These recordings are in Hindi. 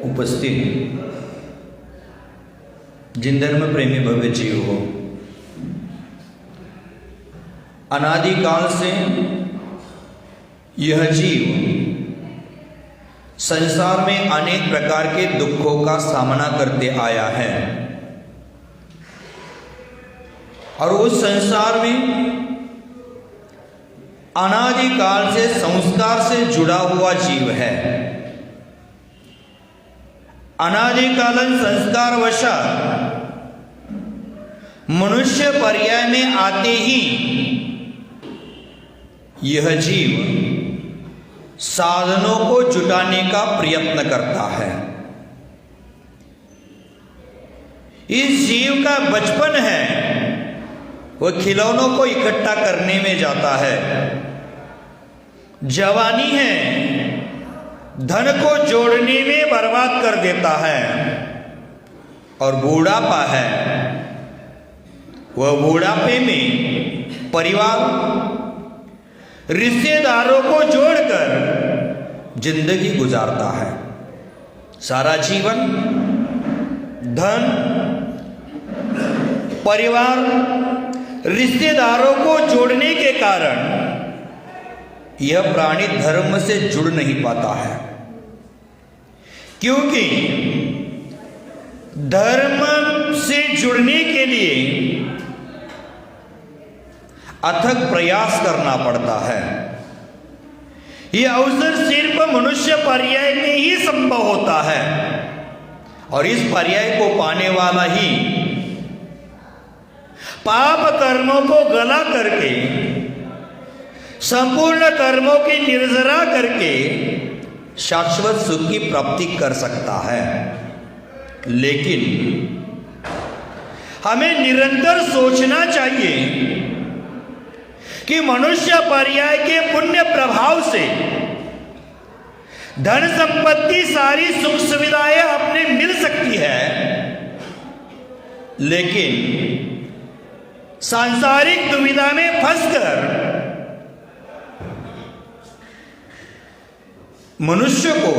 उपस्थित जिन धर्म प्रेमी भव्य जीव हो, अनादिकाल से यह जीव संसार में अनेक प्रकार के दुखों का सामना करते आया है और उस संसार में अनादिकाल से संस्कार से जुड़ा हुआ जीव है। अनादिकालन संस्कार वशात मनुष्य पर्याय में आते ही यह जीव साधनों को जुटाने का प्रयत्न करता है। इस जीव का बचपन है, वह खिलौनों को इकट्ठा करने में जाता है। जवानी है, धन को जोड़ने में बर्बाद कर देता है। और बूढ़ापा है, वह बूढ़ापे में परिवार रिश्तेदारों को जोड़कर जिंदगी गुजारता है। सारा जीवन धन, परिवार, रिश्तेदारों को जोड़ने के कारण यह प्राणी धर्म से जुड़ नहीं पाता है, क्योंकि धर्म से जुड़ने के लिए अथक प्रयास करना पड़ता है। यह अवसर सिर्फ मनुष्य पर्याय में ही संभव होता है और इस पर्याय को पाने वाला ही पाप कर्मों को गला करके, संपूर्ण कर्मों की निर्जरा करके शाश्वत सुख की प्राप्ति कर सकता है। लेकिन हमें निरंतर सोचना चाहिए कि मनुष्य पर्याय के पुण्य प्रभाव से धन संपत्ति सारी सुख सुविधाएं अपने मिल सकती है, लेकिन सांसारिक दुविधा में फंसकर मनुष्य को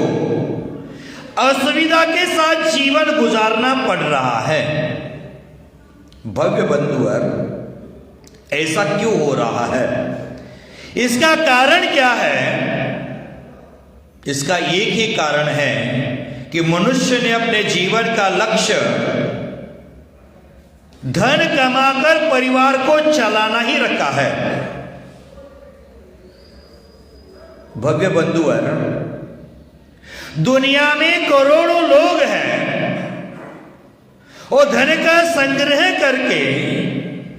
असुविधा के साथ जीवन गुजारना पड़ रहा है। भव्य बंधुवर, ऐसा क्यों हो रहा है? इसका कारण क्या है? इसका एक ही कारण है कि मनुष्य ने अपने जीवन का लक्ष्य धन कमाकर परिवार को चलाना ही रखा है। भव्य बंधुवर, दुनिया में करोड़ों लोग हैं और धन का संग्रह करके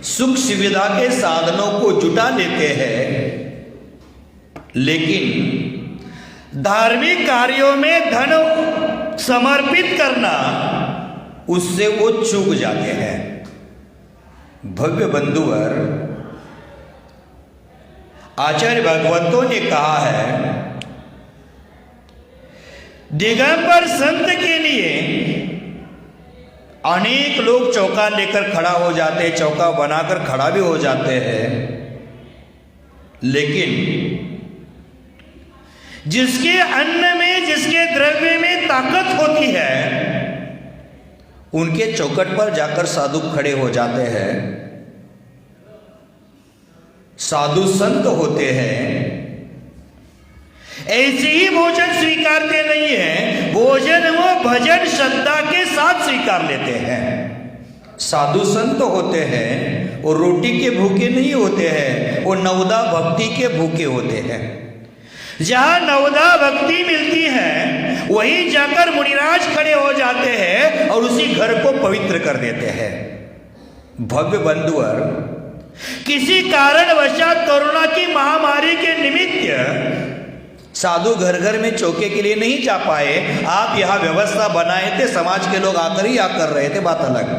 सुख सुविधा के साधनों को जुटा लेते हैं, लेकिन धार्मिक कार्यों में धन समर्पित करना, उससे वो चूक जाते हैं। भव्य बंधुवर, आचार्य भगवंतों ने कहा है, दिगंबर संत के लिए अनेक लोग चौका लेकर खड़ा हो जाते हैं, चौका बनाकर खड़ा भी हो जाते हैं, लेकिन जिसके अन्न में, जिसके द्रव्य में ताकत होती है, उनके चौखट पर जाकर साधु खड़े हो जाते हैं। साधु संत होते हैं, ऐसे ही भोजन स्वीकारते नहीं है, भोजन वो भजन श्रद्धा के साथ स्वीकार लेते हैं। साधु संत होते हैं, वो रोटी के भूखे नहीं होते हैं, वो नवदा भक्ति के भूखे होते हैं। जहां नवदा भक्ति मिलती है, वहीं जाकर मुनिराज खड़े हो जाते हैं और उसी घर को पवित्र कर देते हैं। भव्य बंधुवर, किसी कारणवशात कोरोना की महामारी के निमित्त साधु घर घर में चौके के लिए नहीं जा पाए। आप यहां व्यवस्था बनाए थे, समाज के लोग आकर ही कर रहे थे, बात अलग।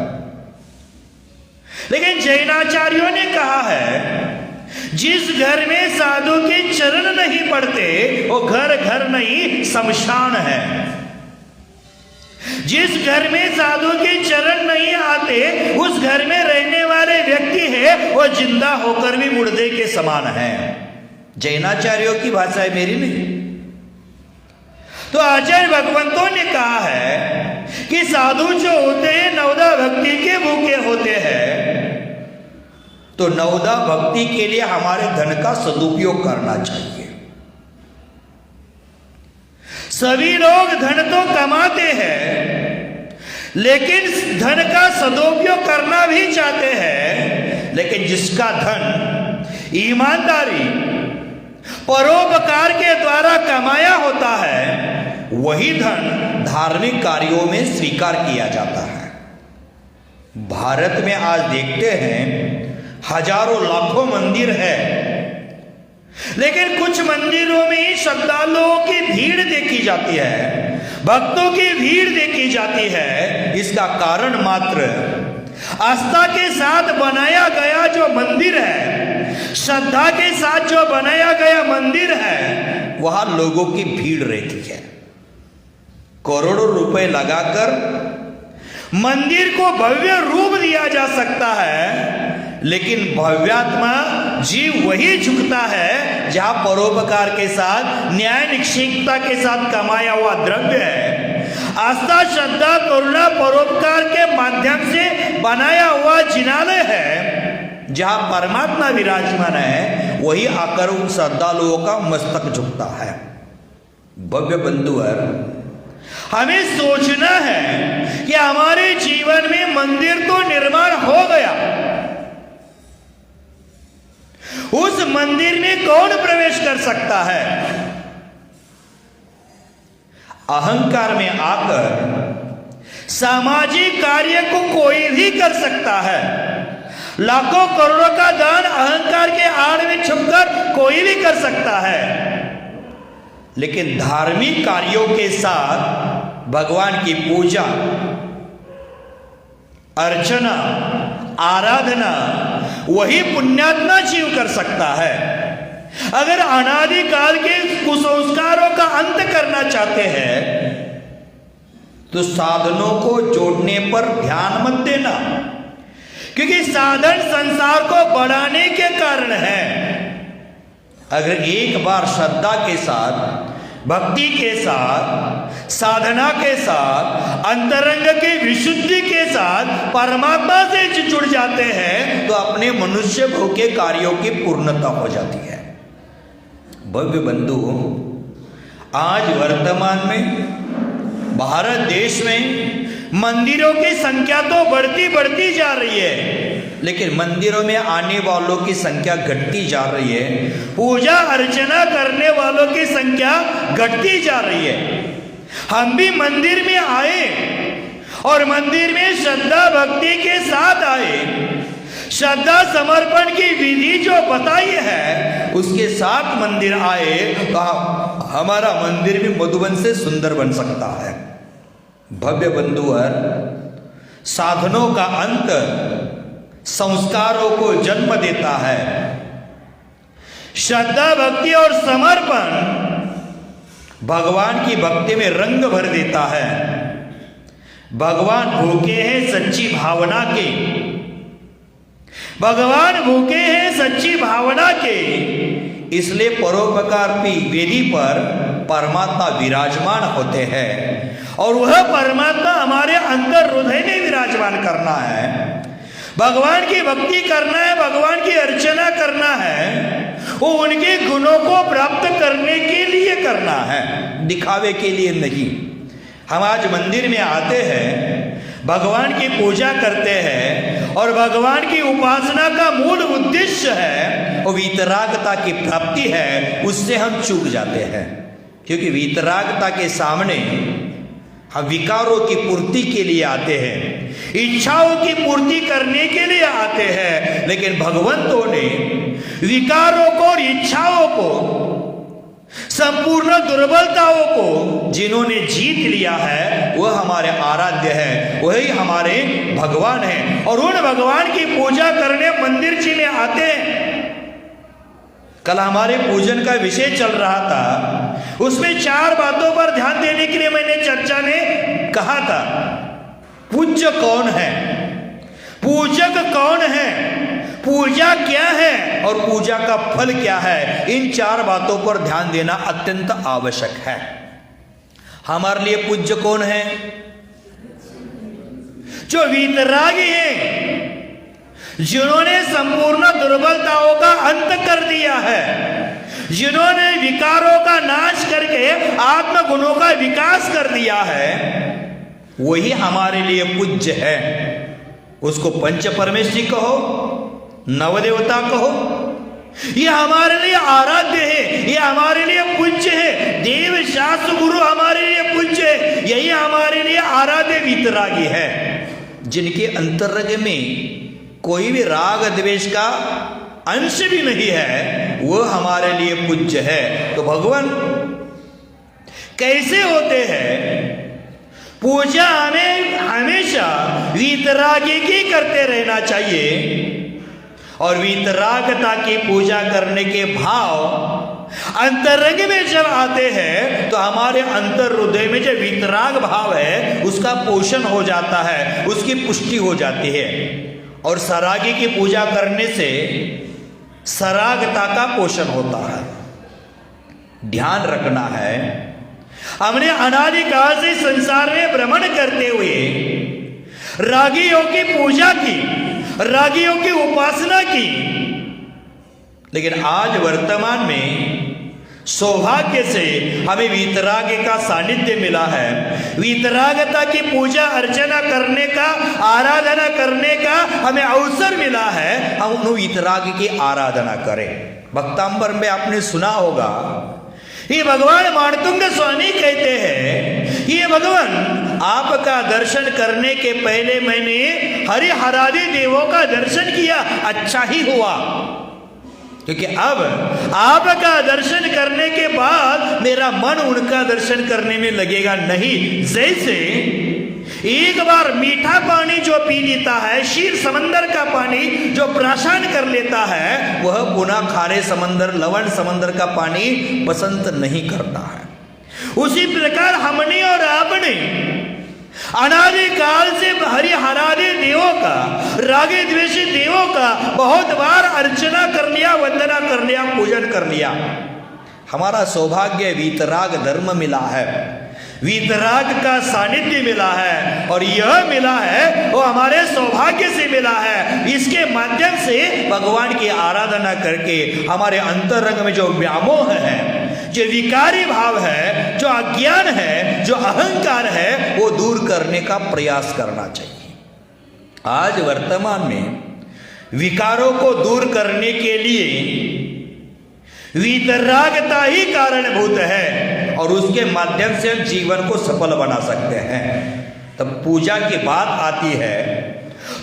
लेकिन जैनाचार्यों ने कहा है, जिस घर में साधु के चरण नहीं पड़ते वो घर घर नहीं शमशान है। जिस घर में साधु के चरण नहीं आते, उस घर में रहने वाले व्यक्ति है वो जिंदा होकर भी मुर्दे के समान है। जैनाचार्यों की भाषा है, मेरी नहीं। तो आचार्य भगवंतों ने कहा है कि साधु जो होते हैं नवदा भक्ति के भूखे होते हैं, तो नवदा भक्ति के लिए हमारे धन का सदुपयोग करना चाहिए। सभी लोग धन तो कमाते हैं, लेकिन धन का सदुपयोग करना भी चाहते हैं, लेकिन जिसका धन ईमानदारी परोपकार के द्वारा कमाया होता है, वही धन धार्मिक कार्यों में स्वीकार किया जाता है। भारत में आज देखते हैं हजारों लाखों मंदिर है, लेकिन कुछ मंदिरों में ही श्रद्धालुओं की भीड़ देखी जाती है, भक्तों की भीड़ देखी जाती है। इसका कारण मात्र आस्था के साथ बनाया गया जो मंदिर है, श्रद्धा के साथ जो बनाया गया मंदिर है, वहां लोगों की भीड़ रहती है। करोड़ों रुपए लगाकर मंदिर को भव्य रूप दिया जा सकता है, लेकिन भव्यात्मा जीव वही झुकता है जहां परोपकार के साथ, न्याय निष्ठता के साथ कमाया हुआ द्रव्य है, आस्था श्रद्धा करुणा परोपकार के माध्यम से बनाया हुआ जिनालय है, जहां परमात्मा विराजमान है, वही आकर उन श्रद्धालुओं का मस्तक झुकता है। भव्य बंधुवर, हमें सोचना है कि हमारे जीवन में मंदिर तो निर्माण हो गया, उस मंदिर में कौन प्रवेश कर सकता है? अहंकार में आकर सामाजिक कार्य को कोई भी कर सकता है। लाखों करोड़ों का दान अहंकार के आड़ में छुपकर कोई भी कर सकता है, लेकिन धार्मिक कार्यों के साथ भगवान की पूजा अर्चना आराधना वही पुण्यात्मा जीव कर सकता है। अगर अनादिकाल के कुसंस्कारों का अंत करना चाहते हैं तो साधनों को जोड़ने पर ध्यान मत देना, क्योंकि साधन संसार को बढ़ाने के कारण है। अगर एक बार श्रद्धा के साथ, भक्ति के साथ, साधना के साथ, अंतरंग की विशुद्धि के साथ परमात्मा से जुड़ जाते हैं तो अपने मनुष्य भोग के कार्यों की पूर्णता हो जाती है। भव्य बंधु, आज वर्तमान में भारत देश में मंदिरों की संख्या तो बढ़ती जा रही है, लेकिन मंदिरों में आने वालों की संख्या घटती जा रही है। पूजा अर्चना करने वालों की संख्या घटती जा रही है। हम भी मंदिर में आए और मंदिर में श्रद्धा भक्ति के साथ आए, श्रद्धा समर्पण की विधि जो बताई है उसके साथ मंदिर आए तो हमारा मंदिर भी मधुबन से सुंदर बन सकता है। भव्य बंधुवर, साधनों का अंत संस्कारों को जन्म देता है। श्रद्धा भक्ति और समर्पण भगवान की भक्ति में रंग भर देता है। भगवान भूखे हैं सच्ची भावना के, भगवान भूखे हैं सच्ची भावना के, इसलिए परोपकार की वेदी पर परमात्मा विराजमान होते हैं और वह परमात्मा हमारे अंतर हृदय में विराजमान करना है। भगवान की भक्ति करना है, भगवान की अर्चना करना है, वो उनके गुणों को प्राप्त करने के लिए करना है, दिखावे के लिए नहीं। हम आज मंदिर में आते हैं, भगवान की पूजा करते हैं और भगवान की उपासना का मूल उद्देश्य है वो वीतरागता की प्राप्ति है, उससे हम चूक जाते हैं। क्योंकि वीतरागता के सामने हम विकारों की पूर्ति के लिए आते हैं, इच्छाओं की पूर्ति करने के लिए आते हैं, लेकिन भगवंतों ने विकारों को और इच्छाओं को, संपूर्ण दुर्बलताओं को जिन्होंने जीत लिया है वह हमारे आराध्य है, वही हमारे भगवान है। और उन भगवान की पूजा करने मंदिर जी में आते हैं। कल हमारे पूजन का विषय चल रहा था, उसमें 4 बातों पर ध्यान देने के लिए मैंने चर्चा ने कहा था। पूज्य कौन है, पूजक कौन है, पूजा क्या है और पूजा का फल क्या है, इन 4 बातों पर ध्यान देना अत्यंत आवश्यक है। हमारे लिए पूज्य कौन है? जो वीतरागी हैं, जिन्होंने संपूर्ण दुर्बलताओं का अंत कर दिया है, जिन्होंने विकारों का नाश करके आत्म गुणों का विकास कर दिया है, वही हमारे लिए पूज्य है। उसको पंच परमेश्वरी कहो, नवदेवता कहो, ये हमारे लिए आराध्य है, ये हमारे लिए पूज्य है। देव शास्त्र गुरु हमारे लिए पूज्य है, यही हमारे लिए आराध्य वीतरागी है, जिनके अंतरंग में कोई भी राग द्वेष का अंश भी नहीं है, वो हमारे लिए पूज्य है। तो भगवान कैसे होते हैं? पूजा हमें हमेशा वीतरागी की करते रहना चाहिए, और वीतरागता की पूजा करने के भाव अंतरंग में जब आते हैं तो हमारे अंतर हृदय में जो वीतराग भाव है उसका पोषण हो जाता है, उसकी पुष्टि हो जाती है। और सरागी की पूजा करने से सरागता का पोषण होता है। ध्यान रखना है, हमने अनादिकाल से संसार में भ्रमण करते हुए रागियों की पूजा की, रागियों की उपासना की, लेकिन आज वर्तमान में सौभाग्य से हमें वीतराग का सानिध्य मिला है। वीतरागता की पूजा अर्चना करने का, आराधना करने का हमें अवसर मिला है, हम उन वीतराग की आराधना करें। भक्तांबर में आपने सुना होगा, ये भगवान मार्तुंग स्वामी कहते हैं, ये भगवान आपका दर्शन करने के पहले मैंने हरिहरादि देवों का दर्शन किया, अच्छा ही हुआ, क्योंकि अब आपका दर्शन करने के बाद मेरा मन उनका दर्शन करने में लगेगा नहीं। जैसे एक बार मीठा पानी जो पी लेता है, शीर समंदर का पानी जो प्राशन कर लेता है, वह पुनः खारे समंदर, लवण समंदर का पानी पसंद नहीं करता है। उसी प्रकार हमने और आपने अनादिकाल से हरिहरादि देवों का, रागे द्वेषी देवों का बहुत बार अर्चना कर लिया, वंदना कर लिया, पूजन कर लिया। हमारा सौभाग्य वीतराग धर्म मिला है, वीतराग का सानिध्य मिला है, और यह मिला है वो हमारे सौभाग्य से मिला है। इसके माध्यम से भगवान की आराधना करके हमारे अंतरंग में जो व्यामोह है, जो विकारी भाव है, जो अज्ञान है, जो अहंकार है, वो दूर करने का प्रयास करना चाहिए। आज वर्तमान में विकारों को दूर करने के लिए वीतरागता ही कारणभूत है, और उसके माध्यम से हम जीवन को सफल बना सकते हैं। तब पूजा की बात आती है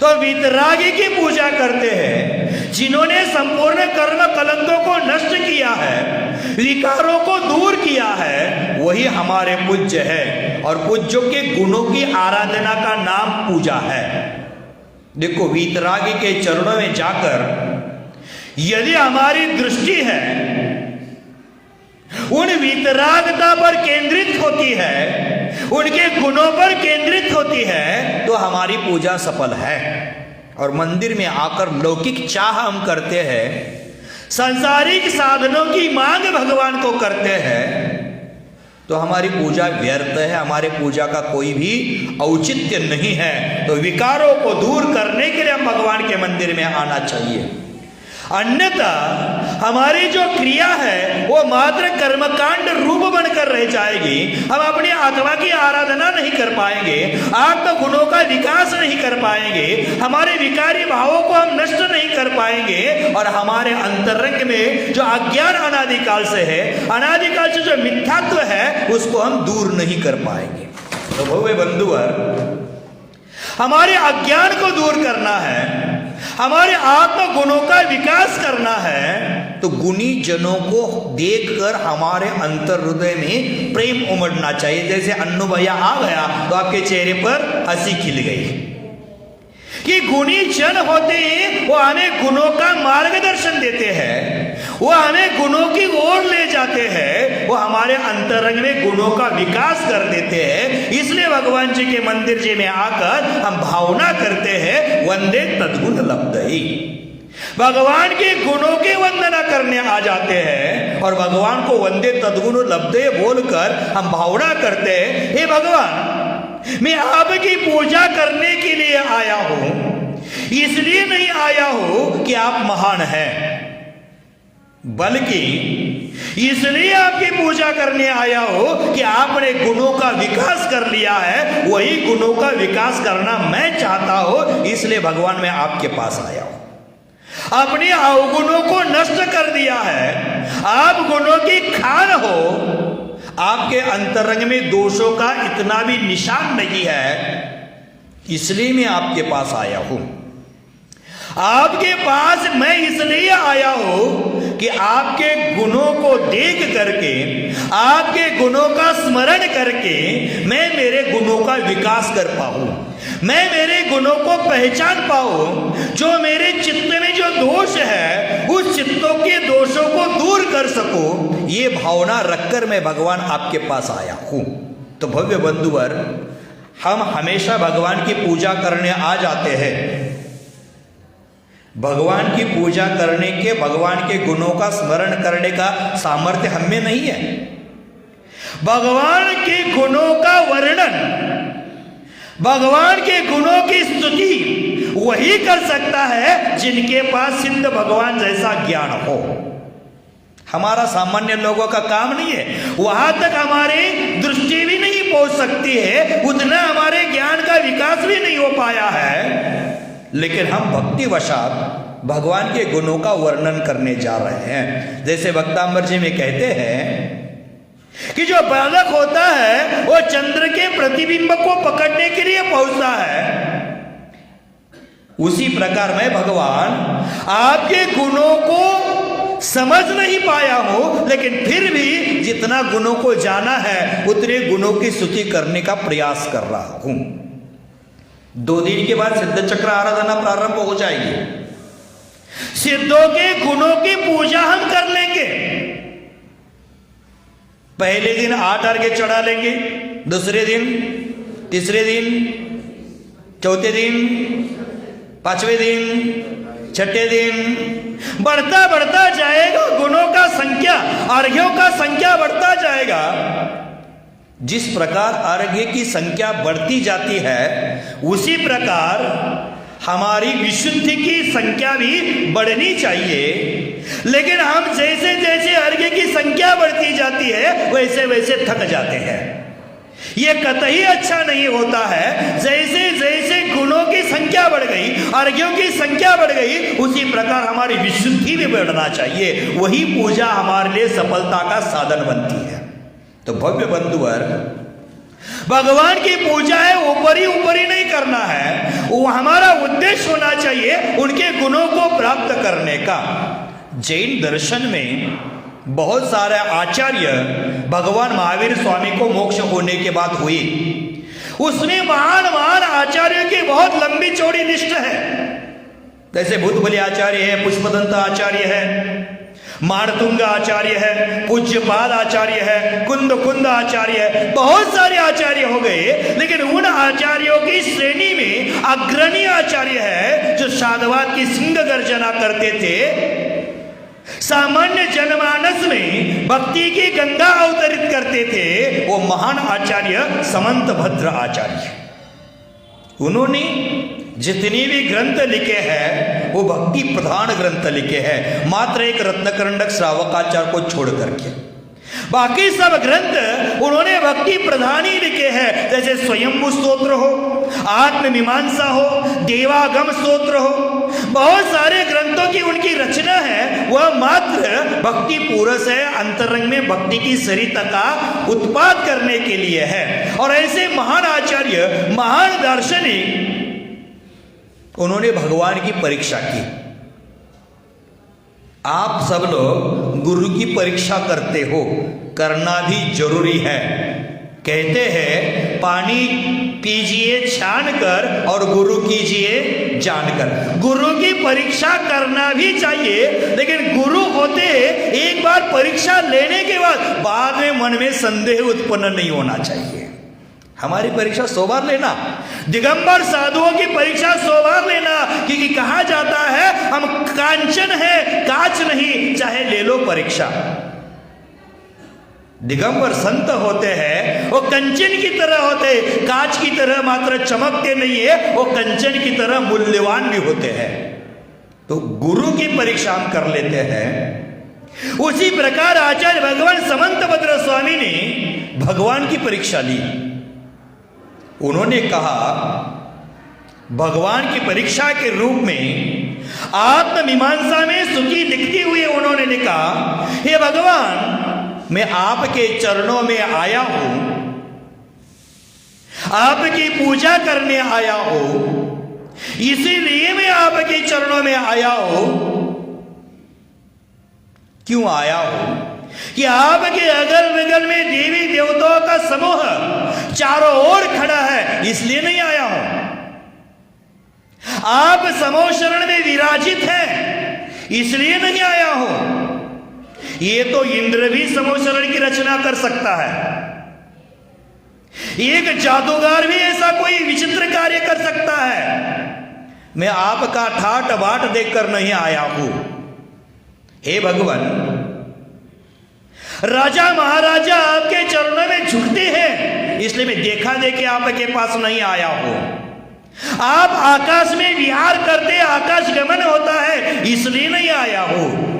तो वीतरागी की पूजा करते हैं, जिन्होंने संपूर्ण कर्म कलंकों को नष्ट किया है, विकारों को दूर किया है, वही हमारे पूज्य है। और पूज्यों के गुणों की आराधना का नाम पूजा है। देखो, वीतरागी के चरणों में जाकर यदि हमारी दृष्टि है उन वीतरागता पर केंद्रित होती है, उनके गुणों पर केंद्रित होती है, तो हमारी पूजा सफल है। और मंदिर में आकर लौकिक चाह हम करते हैं, सांसारिक साधनों की मांग भगवान को करते हैं, तो हमारी पूजा व्यर्थ है, हमारी पूजा का कोई भी औचित्य नहीं है। तो विकारों को दूर करने के लिए हम भगवान के मंदिर में आना चाहिए। अन्यथा हमारी जो क्रिया है वो मात्र कर्मकांड रूप बनकर रह जाएगी। हम अपनी आत्मा की आराधना नहीं कर पाएंगे, आत्म गुणों का विकास नहीं कर पाएंगे, हमारे विकारी भावों को हम नष्ट नहीं कर पाएंगे, और हमारे अंतरंग में जो अज्ञान अनादिकाल से है, अनादिकाल से जो मिथ्यात्व है, उसको हम दूर नहीं कर पाएंगे। तो भव्य बंधुवर, हमारे अज्ञान को दूर करना है, हमारे आत्म गुणों का विकास करना है, तो गुणी जनों को देखकर हमारे अंतर हृदय में प्रेम उमड़ना चाहिए। जैसे अन्नू भैया आ गया तो आपके चेहरे पर हंसी खिल गई। कि गुणी जन होते हैं, वो हमें गुणों का मार्गदर्शन देते हैं, वो हमें गुणों की ओर ले जाते हैं, वो हमारे अंतरंग में गुणों का विकास कर देते हैं। इसलिए भगवान जी के मंदिर जी में आकर हम भावना करते हैं, वंदे तद्गुण लब्धहि। भगवान के गुणों की वंदना करने आ जाते हैं, और भगवान को वंदे तद्गुण लब्धे बोलकर हम भावना करते हैं, हे भगवान, मैं आपकी पूजा करने के लिए आया हूं, इसलिए नहीं आया हूं कि आप महान हैं, बल्कि इसलिए आपकी पूजा करने आया हो कि आपने गुणों का विकास कर लिया है। वही गुणों का विकास करना मैं चाहता हूं, इसलिए भगवान मैं आपके पास आया हूं। अपने अवगुणों को नष्ट कर दिया है, आप गुणों की खान हो। आपके अंतरंग में दोषों का इतना भी निशान नहीं है, इसलिए मैं आपके पास आया हूं। आपके पास मैं इसलिए आया हूं कि आपके गुणों को देख करके, आपके गुणों का स्मरण करके मैं मेरे गुणों का विकास कर पाऊं, मैं मेरे गुणों को पहचान पाऊं। जो मेरे चित्त में जो दोष है, उस चित्तों के दोषों को दूर कर सकूं, ये भावना रखकर मैं भगवान आपके पास आया हूं। तो भव्य बंधुवर, हम हमेशा भगवान की पूजा करने आ जाते हैं। भगवान की पूजा करने के, भगवान के गुणों का स्मरण करने का सामर्थ्य हम में नहीं है। भगवान के गुणों का वर्णन, भगवान के गुणों की स्तुति वही कर सकता है जिनके पास सिद्ध भगवान जैसा ज्ञान हो। हमारा सामान्य लोगों का काम नहीं है, वहां तक हमारी दृष्टि भी नहीं पहुंच सकती है, उतना हमारे ज्ञान का विकास भी नहीं हो पाया है। लेकिन हम भक्ति वशात भगवान के गुणों का वर्णन करने जा रहे हैं। जैसे वक्तांबर जी में कहते हैं कि जो बालक होता है वो चंद्र के प्रतिबिंब को पकड़ने के लिए पहुंचता है, उसी प्रकार मैं भगवान आपके गुणों को समझ नहीं पाया हूं, लेकिन फिर भी जितना गुणों को जाना है उतने गुणों की स्तुति करने का प्रयास कर रहा हूं। 2 दिन के बाद सिद्ध चक्र आराधना प्रारंभ हो जाएगी। सिद्धों के गुणों की पूजा हम कर लेंगे। पहले दिन 8 अर्घ्य चढ़ा लेंगे, दूसरे दिन, तीसरे दिन, चौथे दिन, 5वें दिन, छठे दिन, बढ़ता बढ़ता जाएगा गुणों का संख्या, अर्घ्यों का संख्या बढ़ता जाएगा। जिस प्रकार अर्घ्य की संख्या बढ़ती जाती है, उसी प्रकार हमारी विशुद्धि की संख्या भी बढ़नी चाहिए। लेकिन हम जैसे जैसे अर्घ्य की संख्या बढ़ती जाती है, वैसे वैसे थक जाते हैं। ये कतई अच्छा नहीं होता है। जैसे जैसे गुणों की संख्या बढ़ गई, अर्घ्यों की संख्या बढ़ गई, उसी प्रकार हमारी विशुद्धि भी बढ़ना चाहिए। वही पूजा हमारे लिए सफलता का साधन बनती है। तो भव्य बंधुवर, भगवान की पूजा है ऊपर ही नहीं करना है, वो हमारा उद्देश्य होना चाहिए उनके गुणों को प्राप्त करने का। जैन दर्शन में बहुत सारे आचार्य भगवान महावीर स्वामी को मोक्ष होने के बाद हुई, उसमें महान महान आचार्यों की बहुत लंबी चौड़ी लिस्ट है। जैसे भूतबली आचार्य है, पुष्पदंत आचार्य है, मारतुंग आचार्य है, पूज्यपाद आचार्य है, कुंद आचार्य है, बहुत सारे आचार्य हो गए। लेकिन उन आचार्यों की श्रेणी में अग्रणी आचार्य है जो साधुवाद की सिंह गर्जना करते थे, सामान्य जनमानस में भक्ति की गंगा अवतरित करते थे। वो महान आचार्य समंत भद्र आचार्य, उन्होंने जितने भी ग्रंथ लिखे हैं वो भक्ति प्रधान ग्रंथ लिखे हैं, मात्र एक रत्नकरंडक श्रावकाचार्य को छोड़ करके। बाकी सब ग्रंथ उन्होंने भक्ति प्रधान ही लिखे हैं। जैसे स्वयंभू स्तोत्र हो, आत्ममीमांसा हो, देवागम स्तोत्र हो, बहुत सारे ग्रंथों की उनकी रचना है, वह मात्र भक्ति पूरस है, अंतरंग में भक्ति की सरिता का उत्पाद करने के लिए है। और ऐसे महान आचार्य, महान दार्शनिक, उन्होंने भगवान की परीक्षा की। आप सब लोग गुरु की परीक्षा करते हो, करना भी जरूरी है। कहते हैं पानी पीजिए छान कर और गुरु कीजिए जानकर। गुरु की परीक्षा करना भी चाहिए, लेकिन गुरु होते एक बार परीक्षा लेने के बाद में मन में संदेह उत्पन्न नहीं होना चाहिए। हमारी परीक्षा 100 बार लेना, दिगंबर साधुओं की परीक्षा 100 बार लेना, क्योंकि कहा जाता है हम कांचन है, कांच नहीं, चाहे ले लो परीक्षा। दिगंबर संत होते हैं वो कंचन की तरह होते, कांच की तरह मात्र चमकते नहीं है, वो कंचन की तरह मूल्यवान भी होते हैं। तो गुरु की परीक्षा हम कर लेते हैं। उसी प्रकार आचार्य भगवान समंतभद्र स्वामी ने भगवान की परीक्षा ली। उन्होंने कहा, भगवान की परीक्षा के रूप में आत्ममीमांसा में सुखी दिखते हुए उन्होंने कहा, हे भगवान, मैं आपके चरणों में आया हूं, आपकी पूजा करने आया हूं, इसीलिए मैं आपके चरणों में आया हूं। क्यों आया हूं? कि आपके अगल बगल में देवी देवताओं का समूह चारों ओर खड़ा है, इसलिए नहीं आया हूं। आप समूह शरण में विराजित हैं, इसलिए नहीं आया हूं। ये तो इंद्र भी समूह शरण की रचना कर सकता है, एक जादूगर भी ऐसा कोई विचित्र कार्य कर सकता है। मैं आपका ठाट बाट देखकर नहीं आया हूं। हे भगवान, राजा महाराजा आपके चरणों में झुकते हैं, इसलिए मैं देखा देखे आपके पास नहीं आया हूं। आप आकाश में विहार करते, आकाश गमन होता है, इसलिए नहीं आया हूं।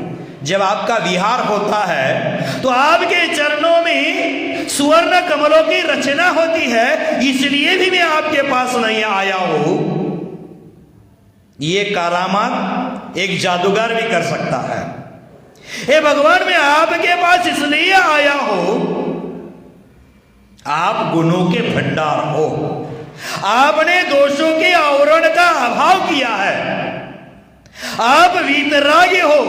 जब आपका विहार होता है तो आपके चरणों में सुवर्ण कमलों की रचना होती है, इसलिए भी मैं आपके पास नहीं आया हूं। ये करामात एक जादूगर भी कर सकता है। हे भगवान, मैं आपके पास इसलिए आया हूं, आप गुणों के भंडार हो, आपने दोषों के आवरण का अभाव किया है, आप वीतरागी हो,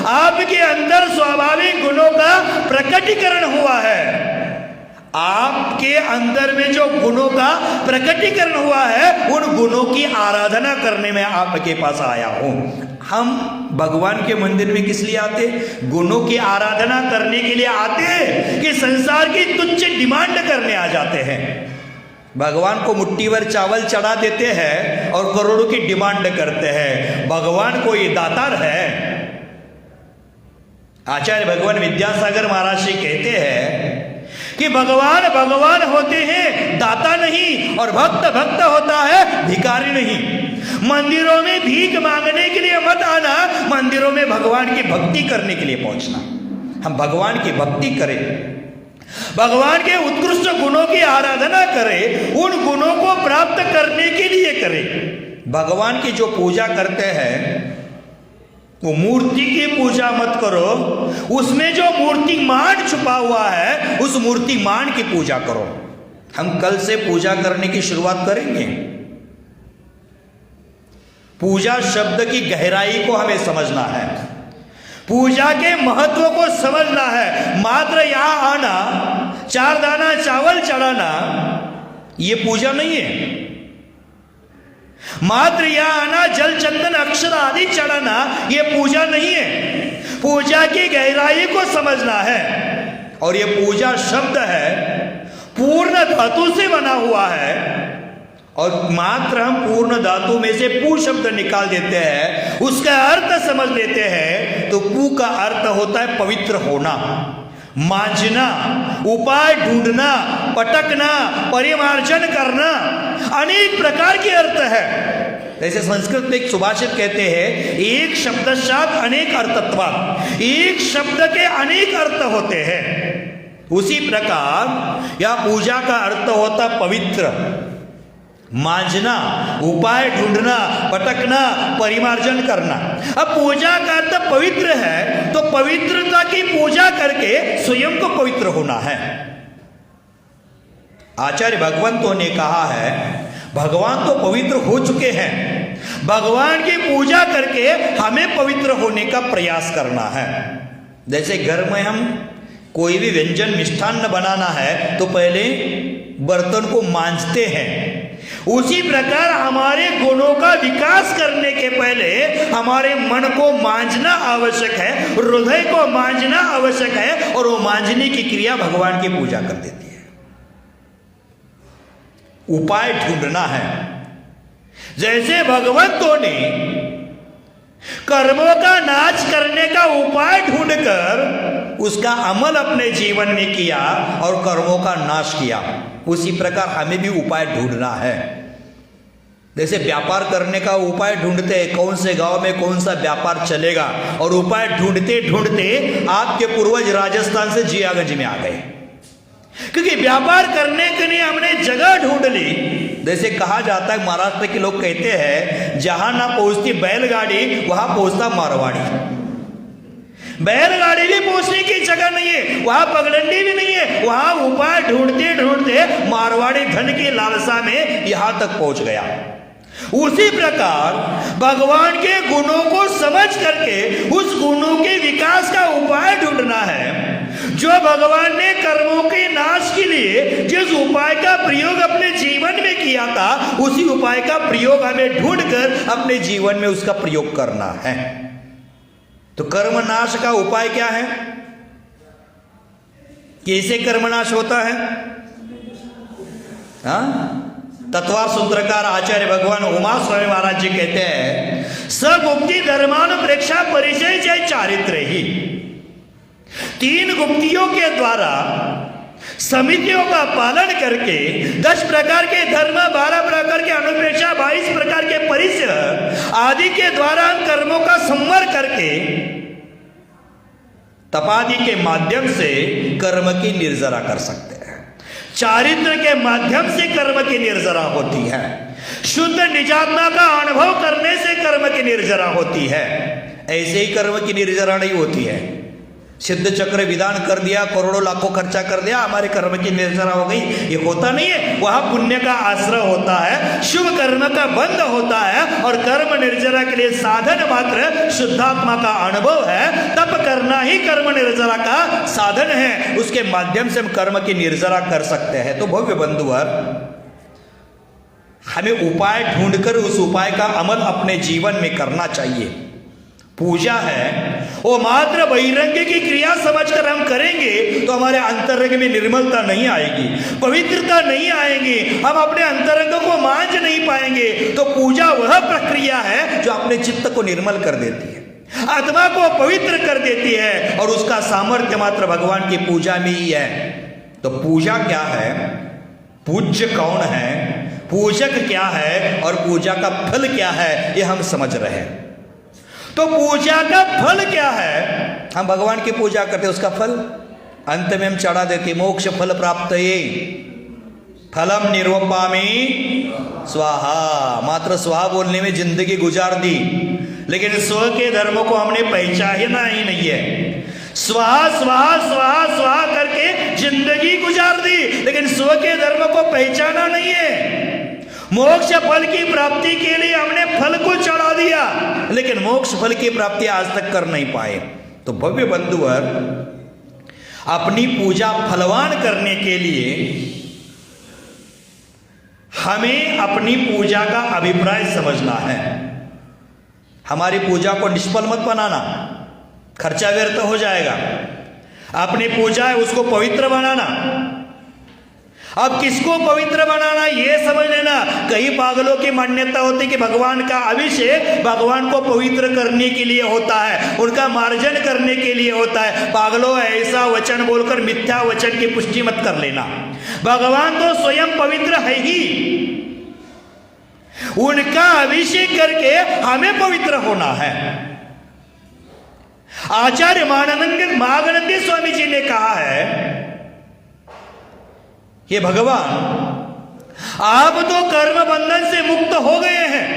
आपके अंदर स्वाभाविक गुणों का प्रकटीकरण हुआ है। आपके अंदर में जो गुणों का प्रकटीकरण हुआ है, उन गुणों की आराधना करने में आपके पास आया हूं। हम भगवान के मंदिर में किस लिए आते? गुणों की आराधना करने के लिए आते हैं कि संसार की तुच्छ डिमांड करने आ जाते हैं? भगवान को मुट्ठी भर चावल चढ़ा देते हैं और करोड़ों की डिमांड करते हैं। भगवान को ये दातार है। आचार्य भगवान विद्यासागर महाराज जी कहते हैं कि भगवान भगवान होते हैं, दाता नहीं, और भक्त भक्त होता है, भिखारी नहीं। मंदिरों में भीख मांगने के लिए मत आना, मंदिरों में भगवान की भक्ति करने के लिए पहुंचना। हम भगवान की भक्ति करें, भगवान के उत्कृष्ट गुणों की आराधना करें, उन गुणों को प्राप्त करने के लिए करें। भगवान की जो पूजा करते हैं वो मूर्ति की पूजा मत करो, उसमें जो मूर्तिमान छुपा हुआ है उस मूर्तिमान की पूजा करो। हम कल से पूजा करने की शुरुआत करेंगे। पूजा शब्द की गहराई को हमें समझना है, पूजा के महत्व को समझना है। मात्र यहां आना, 4 दाना चावल चढ़ाना, ये पूजा नहीं है। मात्र यहां आना, जल चंदन अक्षर आदि चढ़ाना, ये पूजा नहीं है। पूजा की गहराई को समझना है। और ये पूजा शब्द है, पूर्ण धातु से बना हुआ है, और मात्र हम पूर्ण धातु में से पू शब्द निकाल देते हैं, उसका अर्थ समझ लेते हैं। तो पू का अर्थ होता है पवित्र होना, मांझना, उपाय ढूंढना, पटकना, परिमार्जन करना, अनेक प्रकार के अर्थ है। जैसे संस्कृत में एक सुभाषित कहते हैं, एक शब्दशात अनेक अर्थत्वात्, एक शब्द के अनेक अर्थ होते हैं। उसी प्रकार यह पूजा का अर्थ होता पवित्र, मांझना, उपाय ढूंढना, पटकना, परिमार्जन करना। अब पूजा का अर्थ पवित्र है, तो पवित्रता की पूजा करके स्वयं को पवित्र होना है। आचार्य भगवंतों ने कहा है, भगवान तो पवित्र हो चुके हैं, भगवान की पूजा करके हमें पवित्र होने का प्रयास करना है। जैसे घर में हम कोई भी व्यंजन मिष्ठान्न बनाना है तो पहले बर्तन को मांजते हैं, उसी प्रकार हमारे गुणों का विकास करने के पहले हमारे मन को मांझना आवश्यक है, हृदय को मांझना आवश्यक है, और वो मांझने की क्रिया भगवान की पूजा कर देती है। उपाय ढूंढना है। जैसे भगवंतों ने कर्मों का नाश करने का उपाय ढूंढकर उसका अमल अपने जीवन में किया और कर्मों का नाश किया। उसी प्रकार हमें भी उपाय ढूंढना है। जैसे व्यापार करने का उपाय ढूंढते हैं, कौन से गांव में कौन सा व्यापार चलेगा, और उपाय ढूंढते ढूंढते आपके पूर्वज राजस्थान से जियागंज में आ गए, क्योंकि व्यापार करने के लिए हमने जगह ढूंढ ली। जैसे कहा जाता है, महाराष्ट्र के लोग कहते हैं, जहां ना पहुंचती बैलगाड़ी वहां पहुंचता मारवाड़ी। बैलगाड़ी भी पहुंचने की जगह नहीं है, वहां पगडंडी भी नहीं है, वहां उपाय ढूंढते ढूंढते मारवाड़ी धन की लालसा में यहां तक पहुंच गया। उसी प्रकार भगवान के गुणों को समझ करके उस गुणों के विकास का उपाय ढूंढना है। जो भगवान ने कर्मों के नाश के लिए जिस उपाय का प्रयोग अपने जीवन में किया था, उसी उपाय का प्रयोग हमें ढूंढकर अपने जीवन में उसका प्रयोग करना है। तो कर्मनाश का उपाय क्या है? कैसे कर्मनाश होता है? तत्वार सूत्रकार आचार्य भगवान उमा स्वामी महाराज जी कहते हैं, सगुप्ति धर्मानुप्रेक्षा परिचय जय चारित्र ही। 3 गुप्तियों के द्वारा समितियों का पालन करके 10 प्रकार के धर्म, 12 प्रकार के अनुप्रेक्षा, 22 प्रकार के परिचय आदि के द्वारा हम कर्मों का संवर करके तपादि के माध्यम से कर्म की निर्जरा कर सकते हैं। चारित्र के माध्यम से कर्म की निर्जरा होती है। शुद्ध निजात्मा का अनुभव करने से कर्म की निर्जरा होती है। ऐसे ही कर्म की निर्जरा नहीं होती है। सिद्ध चक्र विधान कर दिया, करोड़ों लाखों खर्चा कर दिया, हमारे कर्म की निर्जरा हो गई, ये होता नहीं है। वहां पुण्य का आश्रय होता है, शुभ कर्म का बंध होता है, और कर्म निर्जरा के लिए साधन मात्र शुद्धात्मा का अनुभव है। तप करना ही कर्म निर्जरा का साधन है, उसके माध्यम से हम कर्म की निर्जरा कर सकते हैं। तो भव्य बंधुवर, हमें उपाय ढूंढकर उस उपाय का अमल अपने जीवन में करना चाहिए। पूजा है वो मात्र बहिरंग की क्रिया समझकर हम करेंगे तो हमारे अंतरंग में निर्मलता नहीं आएगी, पवित्रता नहीं आएगी, हम अपने अंतरंग को मांझ नहीं पाएंगे। तो पूजा वह प्रक्रिया है जो अपने चित्त को निर्मल कर देती है, आत्मा को पवित्र कर देती है, और उसका सामर्थ्य मात्र भगवान की पूजा में ही है। तो पूजा क्या है, पूज्य कौन है, पूजक क्या है, और पूजा का फल क्या है, ये हम समझ रहे हैं। तो पूजा का फल क्या है? हम भगवान की पूजा करते, उसका फल अंत में हम चढ़ा देते, मोक्ष फल प्राप्त ये फलम निर्वपामि स्वाहा। मात्र स्वाहा बोलने में जिंदगी गुजार दी, लेकिन स्व के धर्म को हमने पहचाना ही नहीं है। स्वाहा स्वाहा स्वाहा स्वाहा करके जिंदगी गुजार दी, लेकिन स्व के धर्म को पहचाना नहीं है। मोक्ष फल की प्राप्ति के लिए हमने फल को चढ़ा दिया, लेकिन मोक्ष फल की प्राप्ति आज तक कर नहीं पाए। तो भव्य बंधुवर, अपनी पूजा फलवान करने के लिए हमें अपनी पूजा का अभिप्राय समझना है। हमारी पूजा को निष्फल मत बनाना, खर्चा व्यर्थ हो जाएगा। अपनी पूजा है उसको पवित्र बनाना। अब किसको पवित्र बनाना ये समझ लेना। कई पागलों की मान्यता होती है कि भगवान का अभिषेक भगवान को पवित्र करने के लिए होता है, उनका मार्जन करने के लिए होता है। पागलों, ऐसा वचन बोलकर मिथ्या वचन की पुष्टि मत कर लेना। भगवान तो स्वयं पवित्र है ही, उनका अभिषेक करके हमें पवित्र होना है। आचार्य महागणंदी स्वामी जी ने कहा है, ये भगवान आप तो कर्म बंधन से मुक्त हो गए हैं,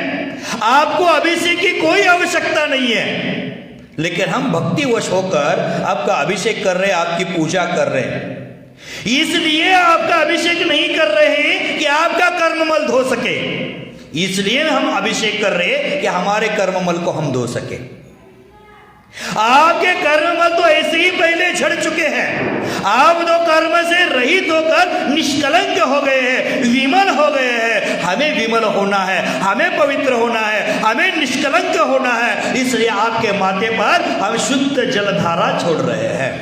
आपको अभिषेक की कोई आवश्यकता नहीं है, लेकिन हम भक्तिवश होकर आपका अभिषेक कर रहे हैं, आपकी पूजा कर रहे हैं। इसलिए आपका अभिषेक नहीं कर रहे हैं कि आपका कर्ममल धो सके, इसलिए हम अभिषेक कर रहे हैं कि हमारे कर्ममल को हम धो सके। आपके कर्ममल तो ऐसे ही पहले झड़ चुके हैं। आप तो कर्म से रहित होकर निष्कलंक हो गए हैं, विमल हो गए हैं। हमें विमल होना है, हमें पवित्र होना है, हमें निष्कलंक होना है। इसलिए आपके माथे पर हम शुद्ध जलधारा छोड़ रहे हैं।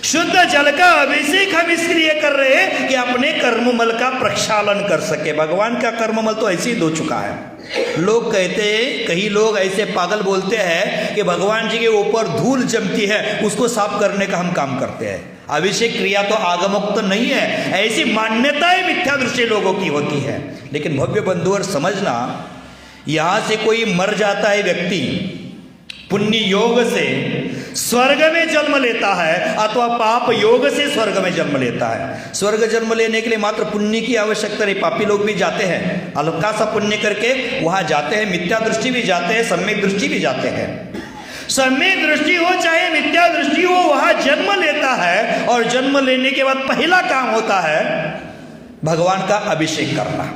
शुद्ध जल का अभिषेक हम इसलिए कर रहे हैं कि अपने कर्ममल का प्रक्षालन कर सके। भगवान का कर्ममल तो ऐसे ही धो चुका है। लोग कहते हैं, कई लोग ऐसे पागल बोलते हैं कि भगवान जी के ऊपर धूल जमती है, उसको साफ करने का हम काम करते हैं। अभिषेक क्रिया तो आगमोक्त नहीं है, ऐसी मान्यताएं मिथ्या दृष्टि लोगों की होती है। लेकिन भव्य बंधु और समझना, यहां से कोई मर जाता है व्यक्ति, पुण्य योग से स्वर्ग में जन्म लेता है अथवा पाप योग से स्वर्ग में जन्म लेता है। स्वर्ग जन्म लेने के लिए मात्र पुण्य की आवश्यकता नहीं, पापी लोग भी जाते हैं, हल्का सा पुण्य करके वहां जाते हैं, मिथ्या दृष्टि भी जाते हैं, सम्यक दृष्टि भी जाते हैं। सम्यक दृष्टि हो चाहे मिथ्या दृष्टि हो, वहां जन्म लेता है और जन्म लेने के बाद पहला काम होता है भगवान का अभिषेक करना।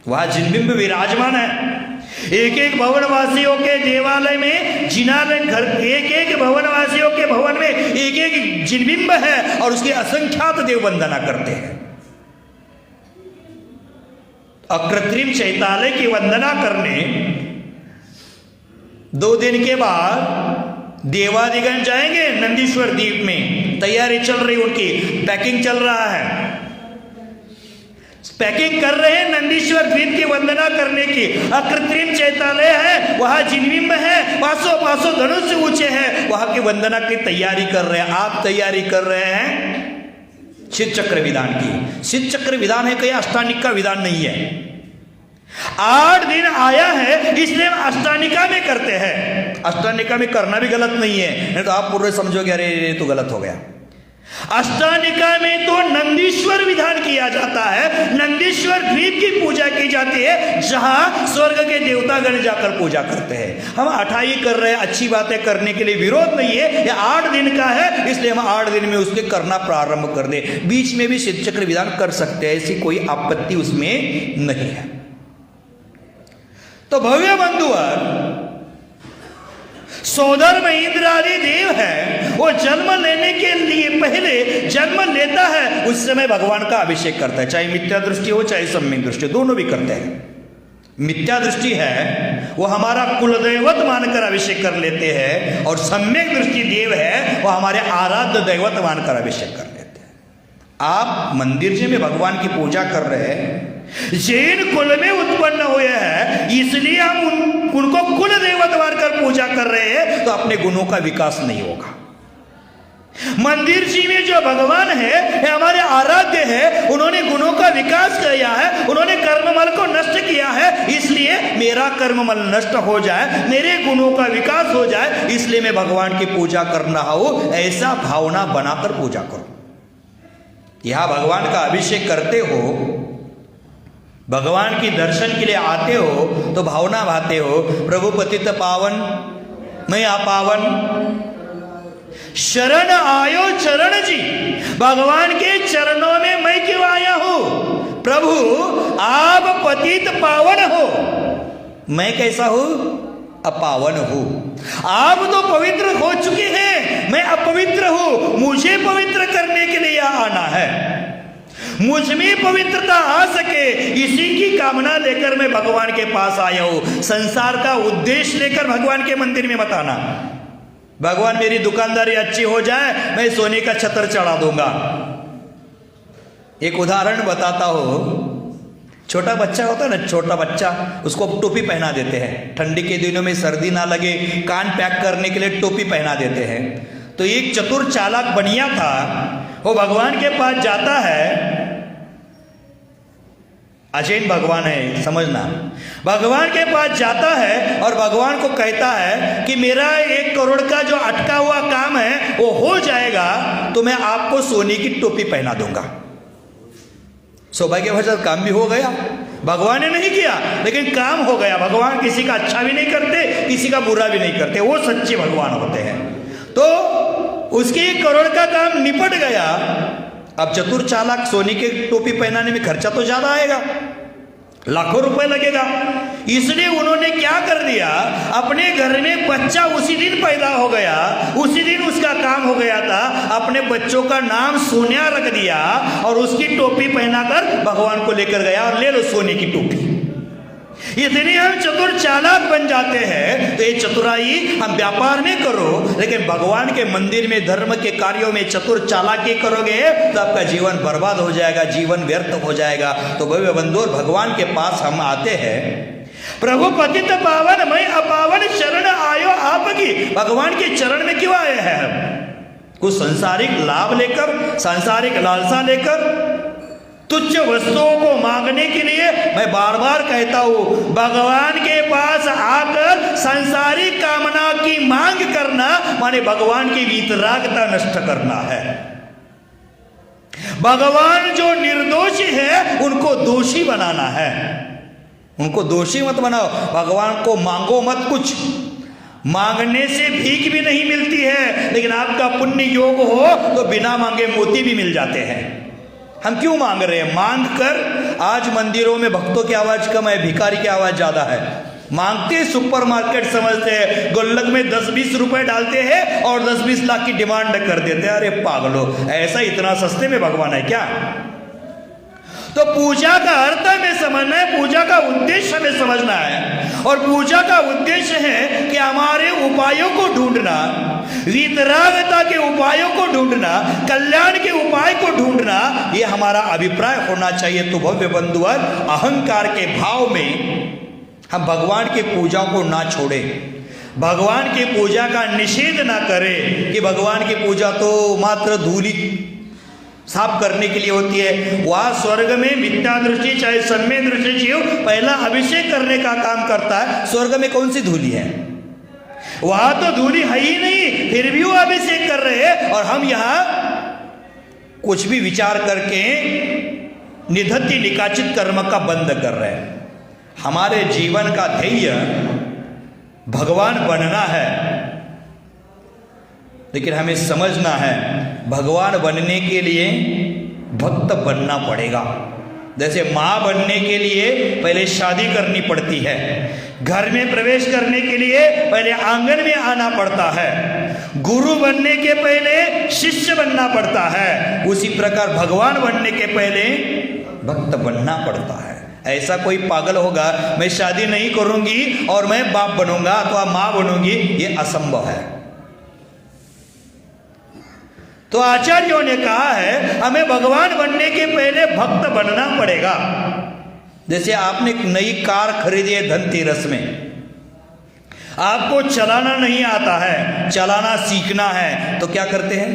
वहां जिनबिंब विराजमान है। एक एक भवनवासियों के देवालय में, जिनालय घर, एक एक भवनवासियों के भवन में एक एक जिनबिंब है और उसकी असंख्यात देव वंदना करते हैं। अकृत्रिम चैतालय की वंदना करने 2 दिन के बाद देवादिगण जाएंगे नंदीश्वर द्वीप में। तैयारी चल रही, उनकी पैकिंग चल रहा है, पैकिंग कर रहे हैं नंदीश्वर द्वीप की वंदना करने की। अकृत्रिम चैतालय है, वहां जिनबिंब है, 500 धनुष से ऊंचे हैं, वहां की वंदना की तैयारी कर रहे हैं। आप तैयारी कर रहे हैं शीत चक्र विधान की। शीत चक्र विधान है, कहीं अष्टानिक का विधान नहीं है। 8 दिन आया है इसलिए हम अष्टानिका में करते हैं। अष्टानिका में करना भी गलत नहीं है, नहीं तो आप पूरे समझोगे अरे ये तो गलत हो गया। अष्टानिका में तो नंदीश्वर विधान किया जाता है, नंदीश्वर द्वीप की पूजा की जाती है, जहां स्वर्ग के देवतागण जाकर पूजा करते हैं। हम 8 कर रहे हैं, अच्छी बातें करने के लिए विरोध नहीं है। यह 8 दिन का है, इसलिए हम 8 दिन में उसके करना प्रारंभ कर दे। बीच में भी शीत चक्र विधान कर सकते हैं, ऐसी कोई आपत्ति उसमें नहीं है। तो भव्य बंधुवर, सोदर में इंद्र आदि देव है, वो जन्म लेने के लिए पहले जन्म लेता है, उस समय भगवान का अभिषेक करता है। चाहे मिथ्या दृष्टि हो चाहे सम्यक दृष्टि, दोनों भी करते हैं। मिथ्या दृष्टि है वो हमारा कुलदैवत मानकर अभिषेक कर लेते हैं, और सम्यक दृष्टि देव है वो हमारे आराध्य दैवत मानकर अभिषेक कर लेते हैं। आप मंदिर जी में भगवान की पूजा कर रहे हैं, जैन कुल में उत्पन्न हुए हैं, इसलिए हम उनको कुल देवत मानकर पूजा कर रहे हैं, तो अपने गुणों का विकास नहीं होगा। मंदिर जी में जो भगवान है हमारे आराध्य है, उन्होंने गुणों का विकास किया है, उन्होंने कर्ममल को नष्ट किया है, इसलिए मेरा कर्ममल नष्ट हो जाए, मेरे गुणों का विकास हो जाए, इसलिए मैं भगवान की पूजा करना हो, ऐसा भावना बनाकर पूजा करो। यहां भगवान का अभिषेक करते हो, भगवान की दर्शन के लिए आते हो, तो भावना भाते हो, प्रभु पतित पावन मैं अपावन, शरण आयो चरण जी, भगवान के चरणों में मैं क्यों आया हूं? प्रभु आप पतित पावन हो, मैं कैसा हूं? अपावन हूं। आप तो पवित्र हो चुके हैं, मैं अपवित्र हूं, मुझे पवित्र करने के लिए आना है। मुझ में पवित्रता आ सके, इसी की कामना लेकर मैं भगवान के पास आया हूं। संसार का उद्देश्य लेकर भगवान के मंदिर में मत आना। भगवान मेरी दुकानदारी अच्छी हो जाए, मैं सोने का छतर चढ़ा दूंगा। एक उदाहरण बताता हूं। छोटा बच्चा होता है ना, छोटा बच्चा, उसको टोपी पहना देते हैं। ठंडी के दिनों में सर्दी ना लगे, कान पैक करने के लिए टोपी पहना देते हैं। तो एक चतुर चालाक बनिया था, वो भगवान के पास जाता है। अजैन भगवान है, समझना। भगवान के पास जाता है और भगवान को कहता है कि मेरा 1 करोड़ का जो अटका हुआ काम है वो हो जाएगा, तो मैं आपको सोने की टोपी पहना दूंगा। सौभाग्यवश काम भी हो गया, भगवान ने नहीं किया लेकिन काम हो गया। भगवान किसी का अच्छा भी नहीं करते, किसी का बुरा भी नहीं करते, वो सच्चे भगवान होते हैं। तो उसके 1 करोड़ का काम निपट गया। अब चतुर चालाक सोने की टोपी पहनाने में खर्चा तो ज्यादा आएगा, लाखों रुपए लगेगा। इसलिए उन्होंने क्या कर दिया, अपने घर में बच्चा उसी दिन पैदा हो गया, उसी दिन उसका काम हो गया था, अपने बच्चों का नाम सोनिया रख दिया और उसकी टोपी पहनाकर भगवान को लेकर गया और ले लो सोने की टोपी। इतनी हम चतुर चालाक बन जाते हैं, तो ये चतुराई हम व्यापार में करो, लेकिन भगवान के मंदिर में धर्म के कार्यों में चतुर चालाकी करोगे तो आपका जीवन बर्बाद हो जाएगा, जीवन व्यर्थ हो जाएगा। तो भव्य बंधु, भगवान के पास हम आते हैं, प्रभु पतित पावन मैं अपावन शरण आयो आपकी। भगवान के चरण में क्यों आए हैं हम? कुछ सांसारिक लाभ लेकर, सांसारिक लालसा लेकर, तुच्छ वस्तुओं को मांगने के लिए। मैं बार बार कहता हूं, भगवान के पास आकर सांसारिक कामना की मांग करना माने भगवान की वीतरागता नष्ट करना है। भगवान जो निर्दोषी है उनको दोषी बनाना है, उनको दोषी मत बनाओ। भगवान को मांगो मत कुछ, मांगने से भीख भी नहीं मिलती है, लेकिन आपका पुण्य योग हो तो बिना मांगे मोती भी मिल जाते हैं। हम क्यों मांग रहे हैं? मांग कर आज मंदिरों में भक्तों की आवाज कम है, भिखारी की आवाज ज्यादा है। मांगते सुपरमार्केट समझते हैं, गुल्लक में 10-20 रुपए डालते हैं और 10-20 लाख की डिमांड कर देते हैं। अरे पागलो, ऐसा इतना सस्ते में भगवान है क्या? तो पूजा का अर्थ हमें समझना है, पूजा का उद्देश्य हमें समझना है। और पूजा का उद्देश्य है कि हमारे उपायों को ढूंढना, वीतरागता के उपायों को ढूंढना, कल्याण के उपाय को ढूंढना, ये हमारा अभिप्राय होना चाहिए। तो भव्य बंधुवर, अहंकार के भाव में हम भगवान की पूजा को ना छोड़ें, भगवान की पूजा का निषेध ना करें कि भगवान की पूजा तो मात्र धूली साफ करने के लिए होती है। वह स्वर्ग में मिथ्या दृष्टि चाहे सम्य दृष्टि जीव पहला अभिषेक करने का काम करता है। स्वर्ग में कौन सी धूली है? वहां तो धूली है ही नहीं, फिर भी वो अभिषेक कर रहे हैं। और हम यहां कुछ भी विचार करके निधत्ति निकाचित कर्म का बंद कर रहे हैं। हमारे जीवन का ध्येय भगवान बनना है, लेकिन हमें समझना है भगवान बनने के लिए भक्त बनना पड़ेगा। जैसे माँ बनने के लिए पहले शादी करनी पड़ती है, घर में प्रवेश करने के लिए पहले आंगन में आना पड़ता है, गुरु बनने के पहले शिष्य बनना पड़ता है, उसी प्रकार भगवान बनने के पहले भक्त बनना पड़ता है। ऐसा कोई पागल होगा मैं शादी नहीं करूंगी और मैं बाप बनूंगा अथवा माँ बनूंगी, ये असंभव है। तो आचार्यों ने कहा है हमें भगवान बनने के पहले भक्त बनना पड़ेगा। जैसे आपने एक नई कार खरीदी है धनतेरस में, आपको चलाना नहीं आता है, चलाना सीखना है, तो क्या करते हैं?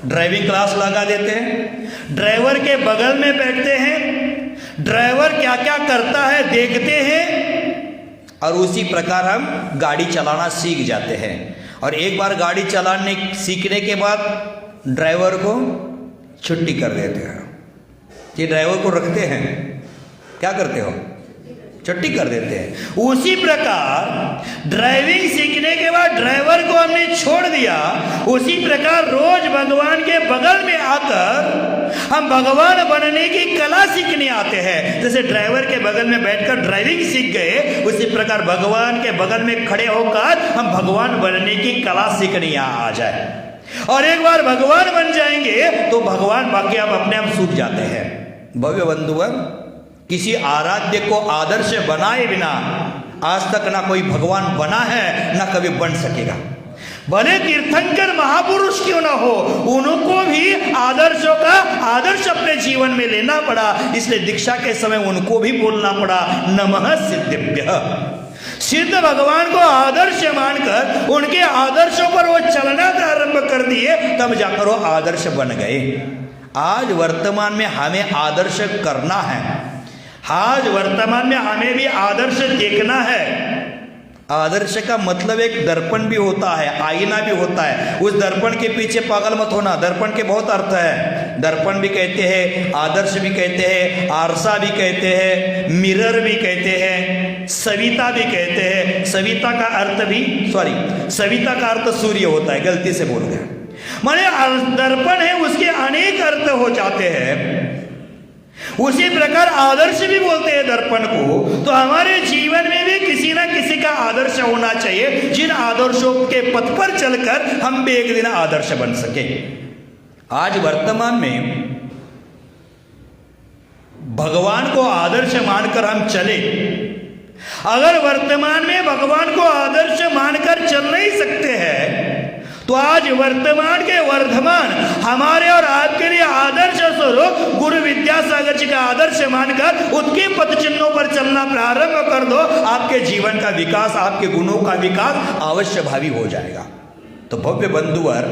ड्राइविंग क्लास लगा देते हैं, ड्राइवर के बगल में बैठते हैं, ड्राइवर क्या क्या करता है देखते हैं, और उसी प्रकार हम गाड़ी चलाना सीख जाते हैं। और एक बार गाड़ी चलाने सीखने के बाद ड्राइवर को छुट्टी कर देते हैं। ये ड्राइवर को रखते हैं, क्या करते हो? छुट्टी कर देते हैं। उसी प्रकार ड्राइविंग सीखने के बाद ड्राइवर को हमने छोड़ दिया, उसी प्रकार रोज भगवान के बगल में आकर हम भगवान बनने की कला सीखने आते हैं। जैसे ड्राइवर के बगल में बैठकर ड्राइविंग सीख गए, उसी प्रकार भगवान के बगल में खड़े होकर हम भगवान बनने की कला सीखने यहाँ आ जाए। और एक बार भगवान बन जाएंगे तो भगवान बाकी आप अपने आप सूझ जाते हैं। भव्य बंधुवर, किसी आराध्य को आदर्श बनाए बिना आज तक ना कोई भगवान बना है ना कभी बन सकेगा। भले तीर्थंकर महापुरुष क्यों ना हो, उनको भी आदर्शों का आदर्श अपने जीवन में लेना पड़ा। इसलिए दीक्षा के समय उनको भी बोलना पड़ा नमः सिद्धेभ्यः। सिद्ध भगवान को आदर्श मानकर उनके आदर्शों पर वो चलना प्रारंभ कर दिए, तब जाकर वो आदर्श बन गए। आज वर्तमान में हमें आदर्श करना है, आज वर्तमान में हमें भी आदर्श देखना है। आदर्श का मतलब एक दर्पण भी होता है, आईना भी होता है। उस दर्पण के पीछे पागल मत होना। दर्पण के बहुत अर्थ है, दर्पण भी कहते हैं, आदर्श भी कहते हैं, आरसा भी कहते हैं, मिरर भी कहते हैं, सविता भी कहते हैं। सविता का अर्थ भी सविता का अर्थ सूर्य होता है, गलती से बोल गया। माने दर्पण है, उसके अनेक अर्थ हो जाते हैं। उसी प्रकार आदर्श भी बोलते हैं दर्पण को। तो हमारे जीवन में भी किसी ना किसी का आदर्श होना चाहिए, जिन आदर्शों के पथ पर चलकर हम भी एक दिन आदर्श बन सके। आज वर्तमान में भगवान को आदर्श मानकर हम चले, अगर वर्तमान में भगवान को आदर्श मानकर चल नहीं सकते हैं तो आज वर्तमान के वर्धमान हमारे और आपके लिए आदर्श स्वरूप गुरु विद्यासागर जी का आदर्श मानकर उनके पद चिन्हों पर चलना प्रारंभ कर दो। आपके जीवन का विकास, आपके गुणों का विकास अवश्य भावी हो जाएगा। तो भव्य बंधुवर,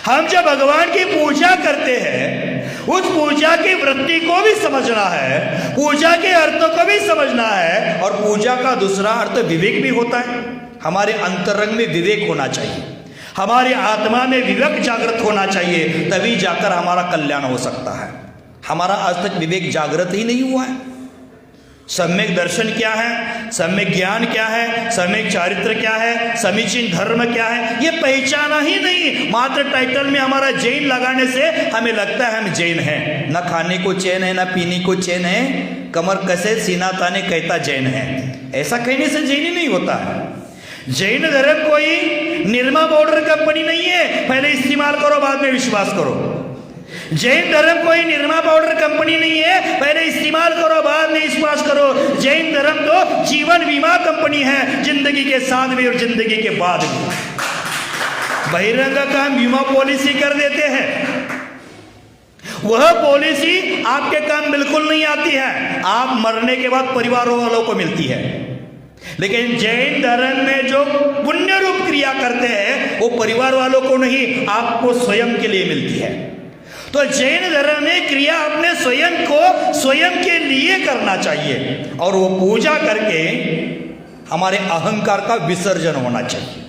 हम जब भगवान की पूजा करते हैं उस पूजा की वृत्ति को भी समझना है, पूजा के अर्थों को भी समझना है, और पूजा का दूसरा अर्थ विवेक भी होता है। हमारे अंतरंग में विवेक होना चाहिए, हमारी आत्मा में विवेक जागृत होना चाहिए, तभी जाकर हमारा कल्याण हो सकता है। हमारा आज तक विवेक जागृत ही नहीं हुआ है। सम्यक दर्शन क्या है, सम्यक ज्ञान क्या है, सम्यक चारित्र क्या है, समीचीन धर्म क्या है, ये पहचाना ही नहीं। मात्र टाइटल में हमारा जैन लगाने से हमें लगता है हम जैन हैं। न खाने को चैन है, न पीने को चैन है, कमर कसे सीना ताने कहता जैन है। ऐसा कहने से जैन ही नहीं होता है। जैन धर्म कोई निरमा पाउडर कंपनी नहीं है, पहले इस्तेमाल करो बाद में विश्वास करो। जैन धर्म कोई निरमा पाउडर कंपनी नहीं है, पहले इस्तेमाल करो बाद में विश्वास करो। जैन धर्म तो जीवन बीमा कंपनी है, जिंदगी के साथ भी और जिंदगी के बाद भी। बहिरंग का हम बीमा पॉलिसी कर देते हैं, वह पॉलिसी आपके काम बिल्कुल नहीं आती है, आप मरने के बाद परिवार वालों को मिलती है। लेकिन जैन धर्म में जो पुण्य रूप क्रिया करते हैं वो परिवार वालों को नहीं, आपको स्वयं के लिए मिलती है। तो जैन धर्म में क्रिया अपने स्वयं को स्वयं के लिए करना चाहिए, और वो पूजा करके हमारे अहंकार का विसर्जन होना चाहिए।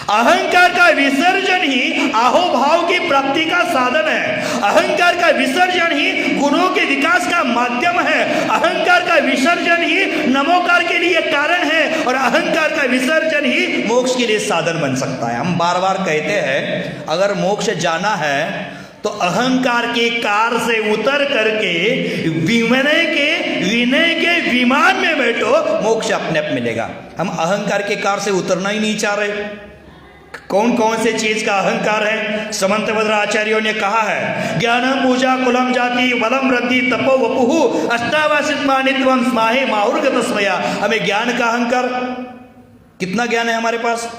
अहंकार का विसर्जन ही अहोभाव की प्राप्ति का साधन है। अहंकार का विसर्जन ही गुणों के विकास का माध्यम है। अहंकार का विसर्जन ही नमोकार के लिए कारण है, और अहंकार का विसर्जन ही मोक्ष के लिए साधन बन सकता है। हम बार बार कहते हैं अगर मोक्ष जाना है तो अहंकार के कार से उतर करके विनय के विमान में बैठो, मोक्ष अपने आप मिलेगा। हम अहंकार के कार से उतरना ही नहीं चाह रहे। कौन कौन से चीज का अहंकार है? समंत भद्र आचार्यों ने कहा है, ज्ञानम पूजा कुलम जाति बलम वृद्धि तपो वपुहु अष्टावासित मानित्वम स्माहे माहुर्गत स्मया। हमें ज्ञान का अहंकार, कितना ज्ञान है हमारे पास?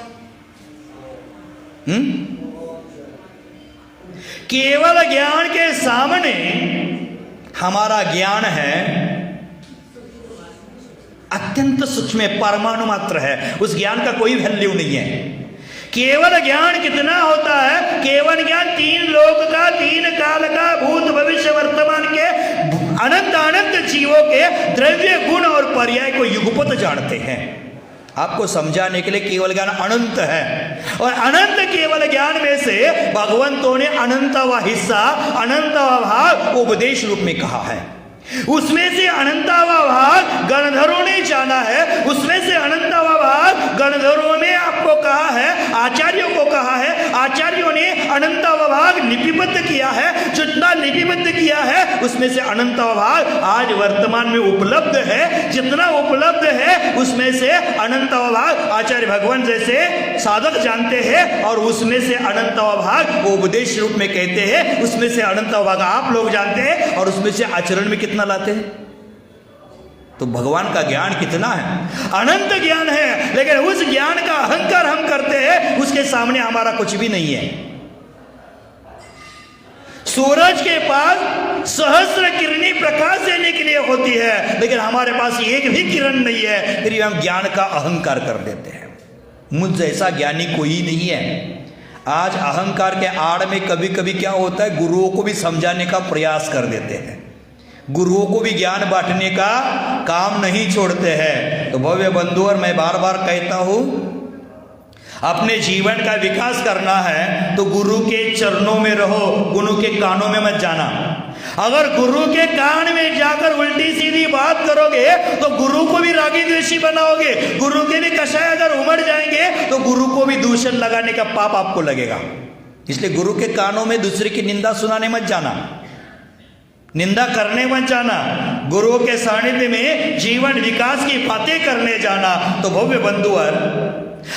केवल ज्ञान के सामने हमारा ज्ञान है अत्यंत सूक्ष्म, परमाणु मात्र है। उस ज्ञान का कोई वैल्यू नहीं है। केवल ज्ञान कितना होता है? केवल ज्ञान तीन लोक का, तीन काल का, भूत भविष्य वर्तमान के अनंत अनंत जीवों के द्रव्य गुण और पर्याय को युगपत जानते हैं। आपको समझाने के लिए केवल ज्ञान अनंत है, और अनंत केवल ज्ञान में से भगवंतों ने अनंतवा हिस्सा, अनंतवा भाग उपदेश रूप में कहा है। उसमें से अनंतवा भाग गणधरों ने जाना है, उसमें से अनंतवा भाग गणधरों ने आपको कहा है, आचार्यों को कहा है। आचार्यों ने अनंतवा भाग लिपिबद्ध किया है। जितना लिपिबद्ध किया है उसमें से अनंतवा भाग आज वर्तमान में उपलब्ध है। जितना उपलब्ध है उसमें से अनंतवा भाग आचार्य भगवान जैसे साधक जानते हैं, और उसमें से अनंतवा भाग उपदेश रूप में कहते हैं। उसमें से अनंतवा भाग आप लोग जानते हैं, और उसमें से आचरण में कितना लाते हैं। तो भगवान का ज्ञान कितना है? अनंत ज्ञान है, लेकिन उस ज्ञान का अहंकार हम करते हैं, उसके सामने हमारा कुछ भी नहीं है। सूरज के पास सहस्र किरणें प्रकाश देने के लिए होती है, लेकिन हमारे पास एक भी किरण नहीं है, फिर हम ज्ञान का अहंकार कर देते हैं। मुझ जैसा ज्ञानी कोई नहीं है। आज अहंकार के आड़ में कभी कभी क्या होता है, गुरुओं को भी समझाने का प्रयास कर देते हैं, गुरुओं को भी ज्ञान बांटने का काम नहीं छोड़ते हैं। तो भव्य बंधु, और मैं बार बार कहता हूं, अपने जीवन का विकास करना है तो गुरु के चरणों में रहो, गुरु के कानों में मत जाना। अगर गुरु के कान में जाकर उल्टी सीधी बात करोगे तो गुरु को भी रागी द्वेषी बनाओगे। गुरु के भी कषाय अगर उमड़ जाएंगे तो गुरु को भी दूषण लगाने का पाप आपको लगेगा। इसलिए गुरु के कानों में दूसरे की निंदा सुनाने मत जाना, निंदा करने मत जाना, गुरुओं के सानिध्य में जीवन विकास की बातें करने जाना। तो भव्य बंधुवर,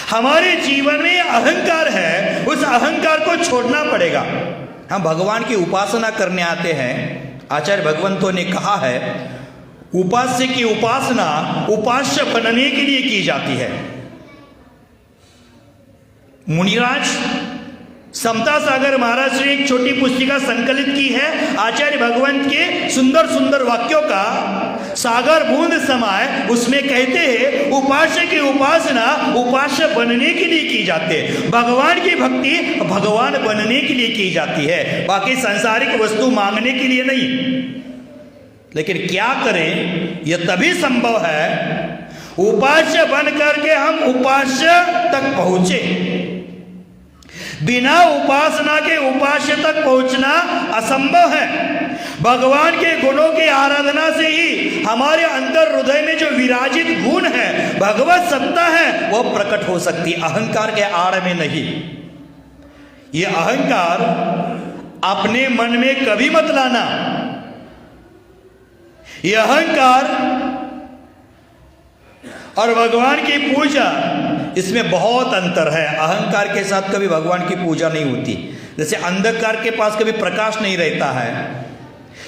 हमारे जीवन में अहंकार है, उस अहंकार को छोड़ना पड़ेगा। हम भगवान की उपासना करने आते हैं। आचार्य भगवंतों ने कहा है, उपास्य की उपासना उपास्य बनने के लिए की जाती है। मुनिराज समता सागर महाराज ने एक छोटी पुस्तिका संकलित की है आचार्य भगवंत के सुंदर सुंदर वाक्यों का, सागर बूंद समाए। उसमें कहते हैं उपास्य की उपासना उपास्य बनने के लिए की जाती है, भगवान की भक्ति भगवान बनने के लिए की जाती है, बाकी सांसारिक वस्तु मांगने के लिए नहीं। लेकिन क्या करें, यह तभी संभव है उपास्य बन करके हम उपास्य तक पहुंचे। बिना उपासना के उपास्य तक पहुंचना असंभव है। भगवान के गुणों की आराधना से ही हमारे अंदर हृदय में जो विराजित गुण है, भगवत सत्ता है, वह प्रकट हो सकती है, अहंकार के आड़ में नहीं। यह अहंकार अपने मन में कभी मत लाना। यह अहंकार और भगवान की पूजा, इसमें बहुत अंतर है। अहंकार के साथ कभी भगवान की पूजा नहीं होती। जैसे अंधकार के पास कभी प्रकाश नहीं रहता है,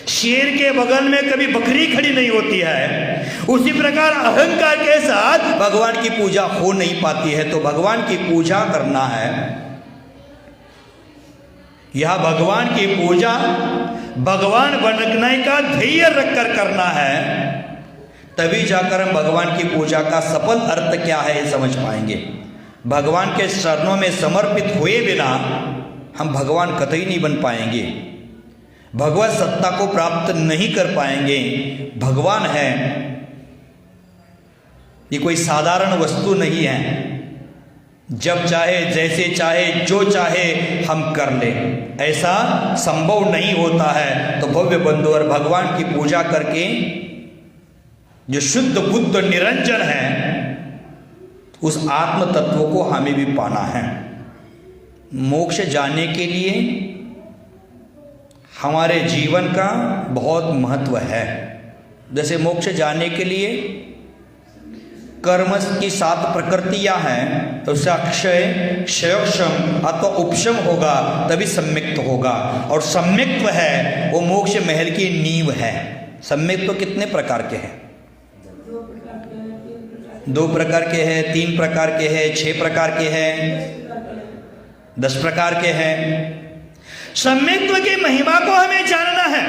शेर के बगल में कभी बकरी खड़ी नहीं होती है, उसी प्रकार अहंकार के साथ भगवान की पूजा हो नहीं पाती है। तो भगवान की पूजा करना है, यह भगवान की पूजा भगवान बनने का धैर्य रखकर करना है, तभी जाकर हम भगवान की पूजा का सफल अर्थ क्या है ये समझ पाएंगे। भगवान के चरणों में समर्पित हुए बिना हम भगवान कतई नहीं बन पाएंगे, भगवत सत्ता को प्राप्त नहीं कर पाएंगे। भगवान है, ये कोई साधारण वस्तु नहीं है, जब चाहे जैसे चाहे जो चाहे हम कर ले, ऐसा संभव नहीं होता है। तो भव्य बंधु और भगवान की पूजा करके जो शुद्ध बुद्ध निरंजन है, उस आत्म तत्व को हमें भी पाना है। मोक्ष जाने के लिए हमारे जीवन का बहुत महत्व है। जैसे मोक्ष जाने के लिए कर्म की 7 प्रकृतियां हैं, तो उससे अक्षय क्षयक्षम अथवा उपशम होगा, तभी सम्यक्त होगा। और सम्यक्त्व है वो मोक्ष महल की नींव है। सम्यक्त्व कितने प्रकार के हैं? 2 प्रकार के हैं, 3 प्रकार के हैं, 6 प्रकार के हैं, 10 प्रकार के हैं। सम्यक्त्व की महिमा को हमें जानना है।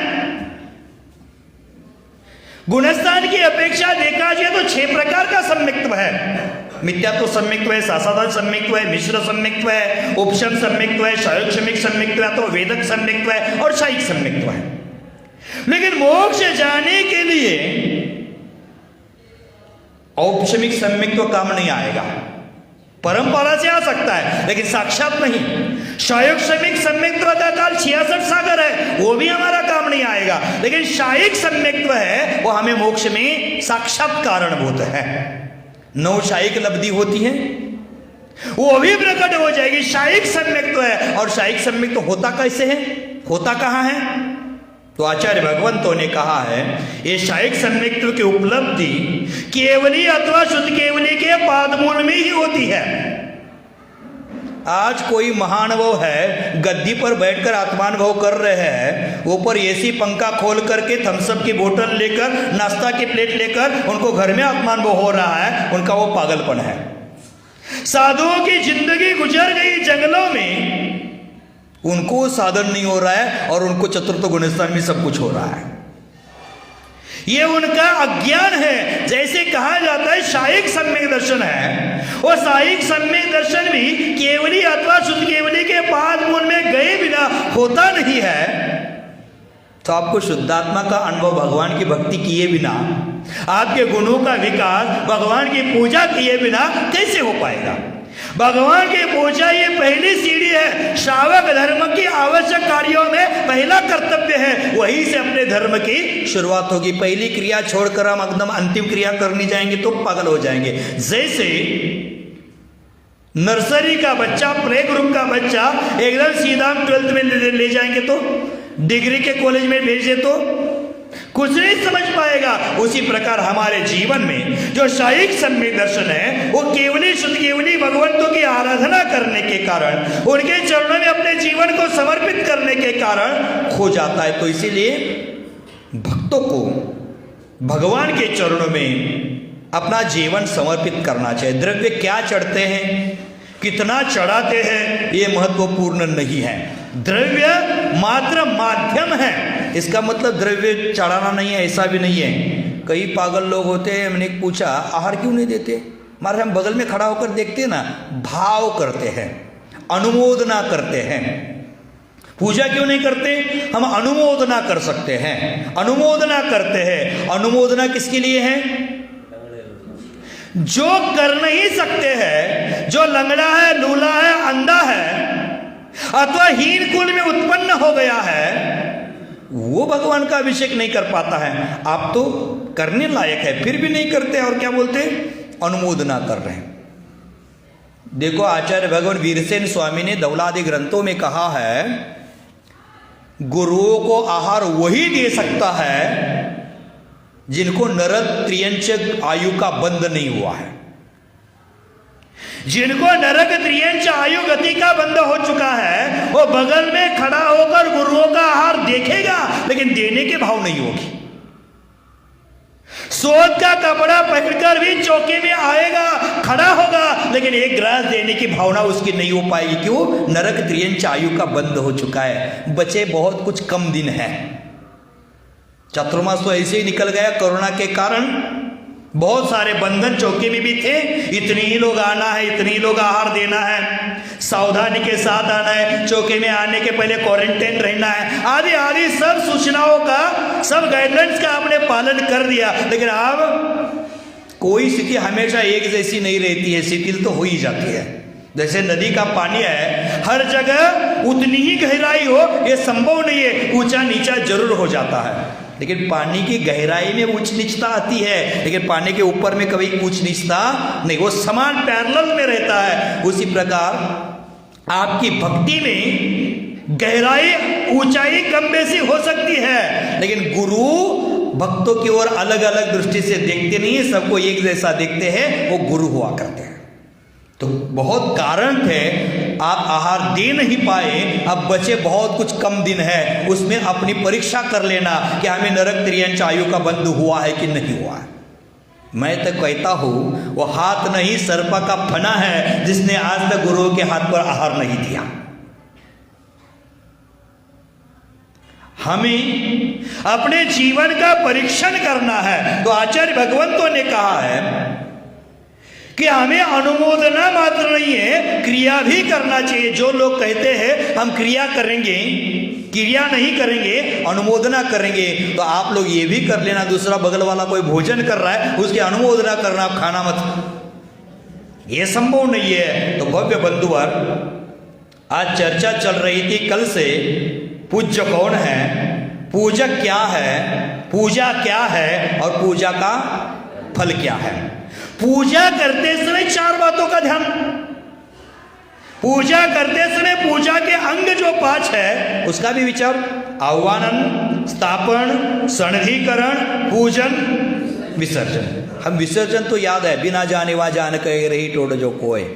गुणस्थान की अपेक्षा देखा जाए तो 6 प्रकार का सम्यक्त्व है। मिथ्यात्व सम्यक्त्व है, सासाधारण सम्यक्त्व है, मिश्र सम्यक्त्व है, उपशम सम्यक्त्व है, क्षयक्षमिक सम्यक्त्व है, तो वेदक सम्यक्त्व है और शायिक सम्यक्त्व है। लेकिन मोक्ष जाने के लिए औपशमिक सम्यक्त्व काम नहीं आएगा। परंपरा से आ सकता है लेकिन साक्षात नहीं। क्षयक्षमिक सम्यक्त्व का काल 66 सागर है, वो भी हमारा काम नहीं आएगा। लेकिन शायिक सम्यक्त्व है, वो हमें मोक्ष में साक्षात कारणभूत है। 9 शायिक लब्धि होती है, वो भी प्रकट हो जाएगी। शायिक सम्यक्त्व है, और शायिक सम्यक्त्व होता कैसे है, होता कहां है? तो आचार्य भगवंतों ने कहा है, ये शायिक सम्यक्त्व की उपलब्धि केवली अथवा शुद्ध केवली के पादमूल में ही होती है। आज कोई महानुभव है, गद्दी पर बैठकर आत्मानुभव कर रहे हैं, ऊपर एसी पंखा खोल करके थम्सअप की बोतल लेकर, नाश्ता की प्लेट लेकर उनको घर में आत्मानुभव हो रहा है, उनका वो पागलपन है। साधुओं की जिंदगी गुजर गई जंगलों में, उनको साधन नहीं हो रहा है और उनको चतुर्थ गुणस्थान में सब कुछ हो रहा है। ये उनका अज्ञान है। जैसे कहा जाता है शायिक सम्यक दर्शन है, और शायिक सम्यक दर्शन भी केवली अथवा शुद्ध केवली के पाद मूल में गए बिना होता नहीं है। तो आपको शुद्धात्मा का अनुभव भगवान की भक्ति किए बिना, आपके गुणों का विकास भगवान की पूजा किए बिना कैसे हो पाएगा? भगवान की पूजा ये पहली सीढ़ी है। श्रावक धर्म की आवश्यक कार्यों में पहला कर्तव्य है, वहीं से अपने धर्म की शुरुआत होगी। पहली क्रिया छोड़कर हम एकदम अंतिम क्रिया करने जाएंगे तो पागल हो जाएंगे। जैसे नर्सरी का बच्चा, प्ले ग्रुप का बच्चा एकदम सीधा 12th में ले जाएंगे तो, डिग्री के कॉलेज में भेजे तो कुछ नहीं समझ पाएगा। उसी प्रकार हमारे जीवन में जो शायिक सम्यक दर्शन है, वो केवली शुद्ध केवली भगवंतों की आराधना करने के कारण, उनके चरणों में अपने जीवन को समर्पित करने के कारण खो जाता है। तो इसीलिए भक्तों को भगवान के चरणों में अपना जीवन समर्पित करना चाहिए। द्रव्य क्या चढ़ते हैं, कितना चढ़ाते हैं, ये महत्वपूर्ण नहीं है। द्रव्य मात्र माध्यम है। इसका मतलब द्रव्य चढ़ाना नहीं है, ऐसा भी नहीं है। कई पागल लोग होते हैं, मैंने पूछा आहार क्यों नहीं देते, मारे हम बगल में खड़ा होकर देखते हैं ना, भाव करते हैं, अनुमोदना करते हैं। पूजा क्यों नहीं करते, हम अनुमोदना कर सकते हैं, अनुमोदना करते हैं। अनुमोदना किसके लिए है, जो कर नहीं सकते हैं, जो लंगड़ा है, लूला है, अंधा है अथवा हीन कुल में उत्पन्न हो गया है, वो भगवान का अभिषेक नहीं कर पाता है। आप तो करने लायक है फिर भी नहीं करते, और क्या बोलते, अनुमोदना कर रहे हैं। देखो आचार्य भगवान वीरसेन स्वामी ने धवलादि ग्रंथों में कहा है, गुरुओं को आहार वही दे सकता है जिनको नरक त्रियंच आयु का बंध नहीं हुआ है। जिनको नरक त्रियंच आयु गति का बंध हो चुका है, वो बगल में खड़ा होकर गुरुओं का आहार देखेगा, लेकिन देने के भाव नहीं होगी। सोच का कपड़ा पहनकर भी चौके में आएगा, खड़ा होगा, लेकिन एक ग्रास देने की भावना उसकी नहीं हो पाएगी। क्यों, नरक त्रियंच आयु का बंध हो चुका है। बचे बहुत कुछ कम दिन है। चतुर्मास तो ऐसे ही निकल गया, कोरोना के कारण बहुत सारे बंधन चौके में भी थे। इतने ही लोग आना है, इतने ही लोग आहार देना है, सावधानी के साथ आना है, चौके में आने के पहले क्वारंटाइन रहना है, आदि आदि सब सूचनाओं का, सब गाइडलाइंस का आपने पालन कर दिया। लेकिन अब कोई स्थिति हमेशा एक जैसी नहीं रहती है, शिथिल तो हो ही जाती है। जैसे नदी का पानी है, हर जगह उतनी ही गहराई हो ये संभव नहीं है, ऊंचा नीचा जरूर हो जाता है। लेकिन पानी की गहराई में ऊंच नीचता आती है, लेकिन पानी के ऊपर में कभी ऊंच नीचता नहीं, वो समान पैरेलल में रहता है। उसी प्रकार आपकी भक्ति में गहराई ऊंचाई कम बेसी हो सकती है, लेकिन गुरु भक्तों की ओर अलग अलग दृष्टि से देखते नहीं है, सबको एक जैसा देखते हैं, वो गुरु हुआ करते हैं। तो बहुत कारण थे आप आहार दे नहीं पाए, अब बचे बहुत कुछ कम दिन है, उसमें अपनी परीक्षा कर लेना कि हमें नरक त्रियंच आयु का बंध हुआ है कि नहीं हुआ है। मैं तो कहता हूं वो हाथ नहीं सर्प का फना है जिसने आज तक गुरुओं के हाथ पर आहार नहीं दिया। हमें अपने जीवन का परीक्षण करना है। तो आचार्य भगवंतों ने कहा है कि हमें अनुमोदना मात्र नहीं है, क्रिया भी करना चाहिए। जो लोग कहते हैं हम क्रिया करेंगे, क्रिया नहीं करेंगे, अनुमोदना करेंगे, तो आप लोग ये भी कर लेना, दूसरा बगल वाला कोई भोजन कर रहा है उसकी अनुमोदना करना, खाना मत। ये संभव नहीं है। तो भव्य बंधुवर, आज चर्चा चल रही थी कल से, पूज्य कौन है, पूजक क्या है, पूजा क्या है और पूजा का फल क्या है। पूजा करते समय चार बातों का ध्यान, पूजा करते समय पूजा के अंग जो 5 है उसका भी विचार, आह्वानन, स्थापन, सन्निधिकरण, पूजन, विसर्जन। हम विसर्जन तो याद है, बिना जाने वा जान कह रही टोड़ जो कोय,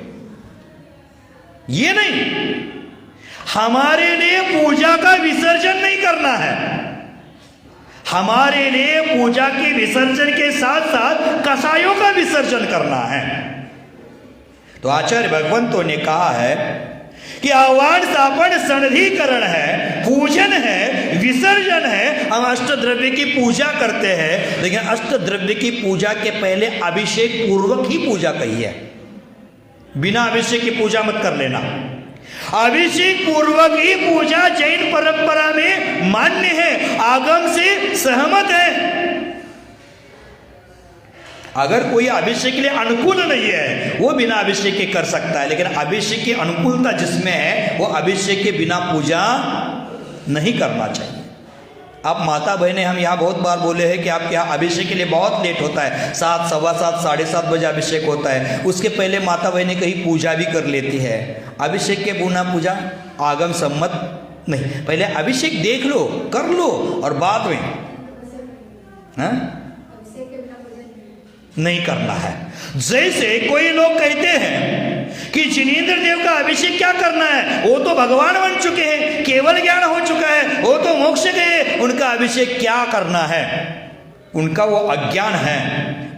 ये नहीं। हमारे लिए पूजा का विसर्जन नहीं करना है, हमारे लिए पूजा के विसर्जन के साथ साथ कसायों का विसर्जन करना है। तो आचार्य भगवंतों ने कहा है कि आह्वान, स्थापन, सन्निधिकरण है, पूजन है, विसर्जन है। हम अष्टद्रव्य की पूजा करते हैं, लेकिन अष्टद्रव्य की पूजा के पहले अभिषेक पूर्वक ही पूजा कही है। बिना अभिषेक की पूजा मत कर लेना। अभिषेक पूर्वक ही पूजा जैन परंपरा में मान्य है, आगम से सहमत है। अगर कोई अभिषेक के लिए अनुकूल नहीं है वो बिना अभिषेक के कर सकता है, लेकिन अभिषेक की अनुकूलता जिसमें है वो अभिषेक के बिना पूजा नहीं करना चाहिए। अब माता बहनें, हम यहाँ बहुत बार बोले हैं कि आपके यहाँ अभिषेक के लिए बहुत लेट होता है, 7, सवा 7, 7:30 बजे अभिषेक होता है। उसके पहले माता बहनें कहीं पूजा भी कर लेती है। अभिषेक के बिना पूजा आगम सम्मत नहीं। पहले अभिषेक देख लो, कर लो, और बाद में नहीं करना है। जैसे कोई लोग कहते हैं कि जिनेंद्र देव का अभिषेक क्या करना है, वो तो भगवान बन चुके हैं, केवल ज्ञान हो चुका है, वो तो मोक्ष गए, उनका अभिषेक क्या करना है। उनका वो अज्ञान है।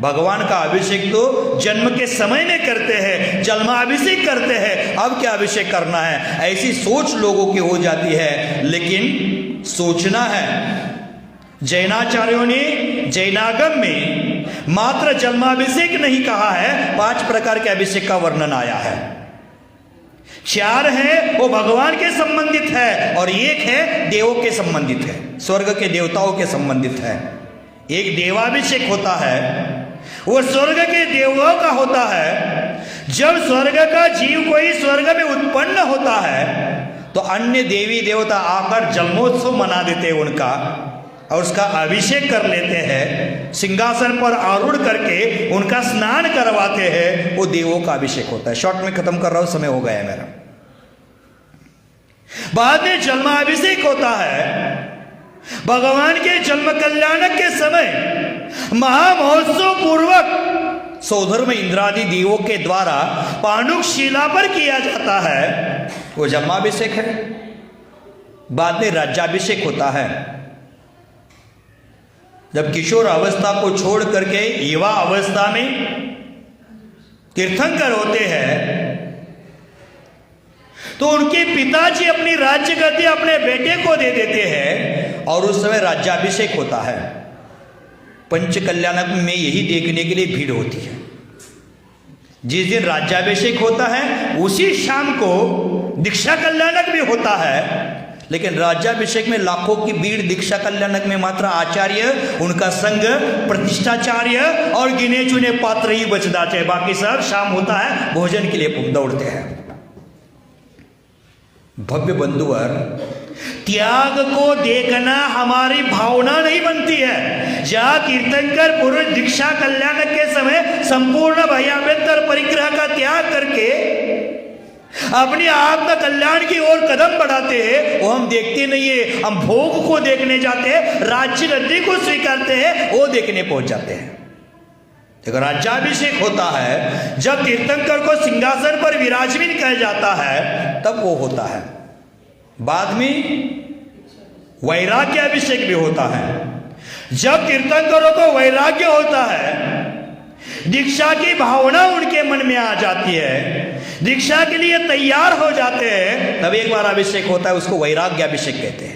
भगवान का अभिषेक तो जन्म के समय में करते हैं, जन्माभिषेक करते हैं, अब क्या अभिषेक करना है, ऐसी सोच लोगों की हो जाती है। लेकिन सोचना है। जैनाचार्यों ने जैनागम में मात्र जन्माभिषेक नहीं कहा है, 5 प्रकार के अभिषेक का वर्णन आया है। 4 है वो भगवान के संबंधित है और 1 है देवों के संबंधित है, स्वर्ग के देवताओं के संबंधित है। एक देवाभिषेक होता है, वो स्वर्ग के देवताओं का होता है। जब स्वर्ग का जीव कोई स्वर्ग में उत्पन्न होता है तो अन्य देवी देवता आकर जन्मोत्सव मना देते हैं उनका, और उसका अभिषेक कर लेते हैं, सिंहासन पर आरूढ़ करके उनका स्नान करवाते हैं। वो देवों का अभिषेक होता है। शॉर्ट में खत्म कर रहा हूं, समय हो गया है मेरा। बाद में जन्माभिषेक होता है। भगवान के जन्म कल्याणक के समय महामहोत्सव पूर्वक सौधर्म इंद्रादि देवों के द्वारा पाणुक शिला पर किया जाता है, वो जन्माभिषेक है। बाद में राज्याभिषेक होता है। जब किशोर अवस्था को छोड़ करके युवा अवस्था में तीर्थंकर होते हैं तो उनके पिताजी अपनी राज्य गद्दी अपने बेटे को दे देते हैं और उस समय राज्याभिषेक होता है। पंच कल्याणक में यही देखने के लिए भीड़ होती है। जिस दिन राज्याभिषेक होता है उसी शाम को दीक्षा कल्याणक भी होता है, लेकिन राज्याभिषेक में लाखों की भीड़, दीक्षा कल्याणक में मात्र आचार्य, उनका संघ, प्रतिष्ठाचार्य और गिने चुने पात्र ही बच जाते हैं। बाकी सब शाम होता है भोजन के लिए दौड़ते हैं। भव्य बंधुवर, त्याग को देखना हमारी भावना नहीं बनती है। जहां कीर्तनकर पुरुष दीक्षा कल्याणक के समय संपूर्ण भयाभ्यंतर परिग्रह का त्याग करके अपने आत्म कल्याण की ओर कदम बढ़ाते हैं, वो हम देखते नहीं है। हम भोग को देखने जाते हैं, राज्य गद्दी को स्वीकारते हैं, वो देखने पहुंच जाते हैं। देखो, राज्याभिषेक होता है जब तीर्थंकर को सिंहासन पर विराजमान किया जाता है, तब वो होता है। बाद में वैराग्य अभिषेक भी होता है। जब तीर्थंकरों को वैराग्य होता है, दीक्षा की भावना उनके मन में आ जाती है, दीक्षा के लिए तैयार हो जाते हैं, तब एक बार अभिषेक होता है, उसको वैराग्य अभिषेक कहते हैं।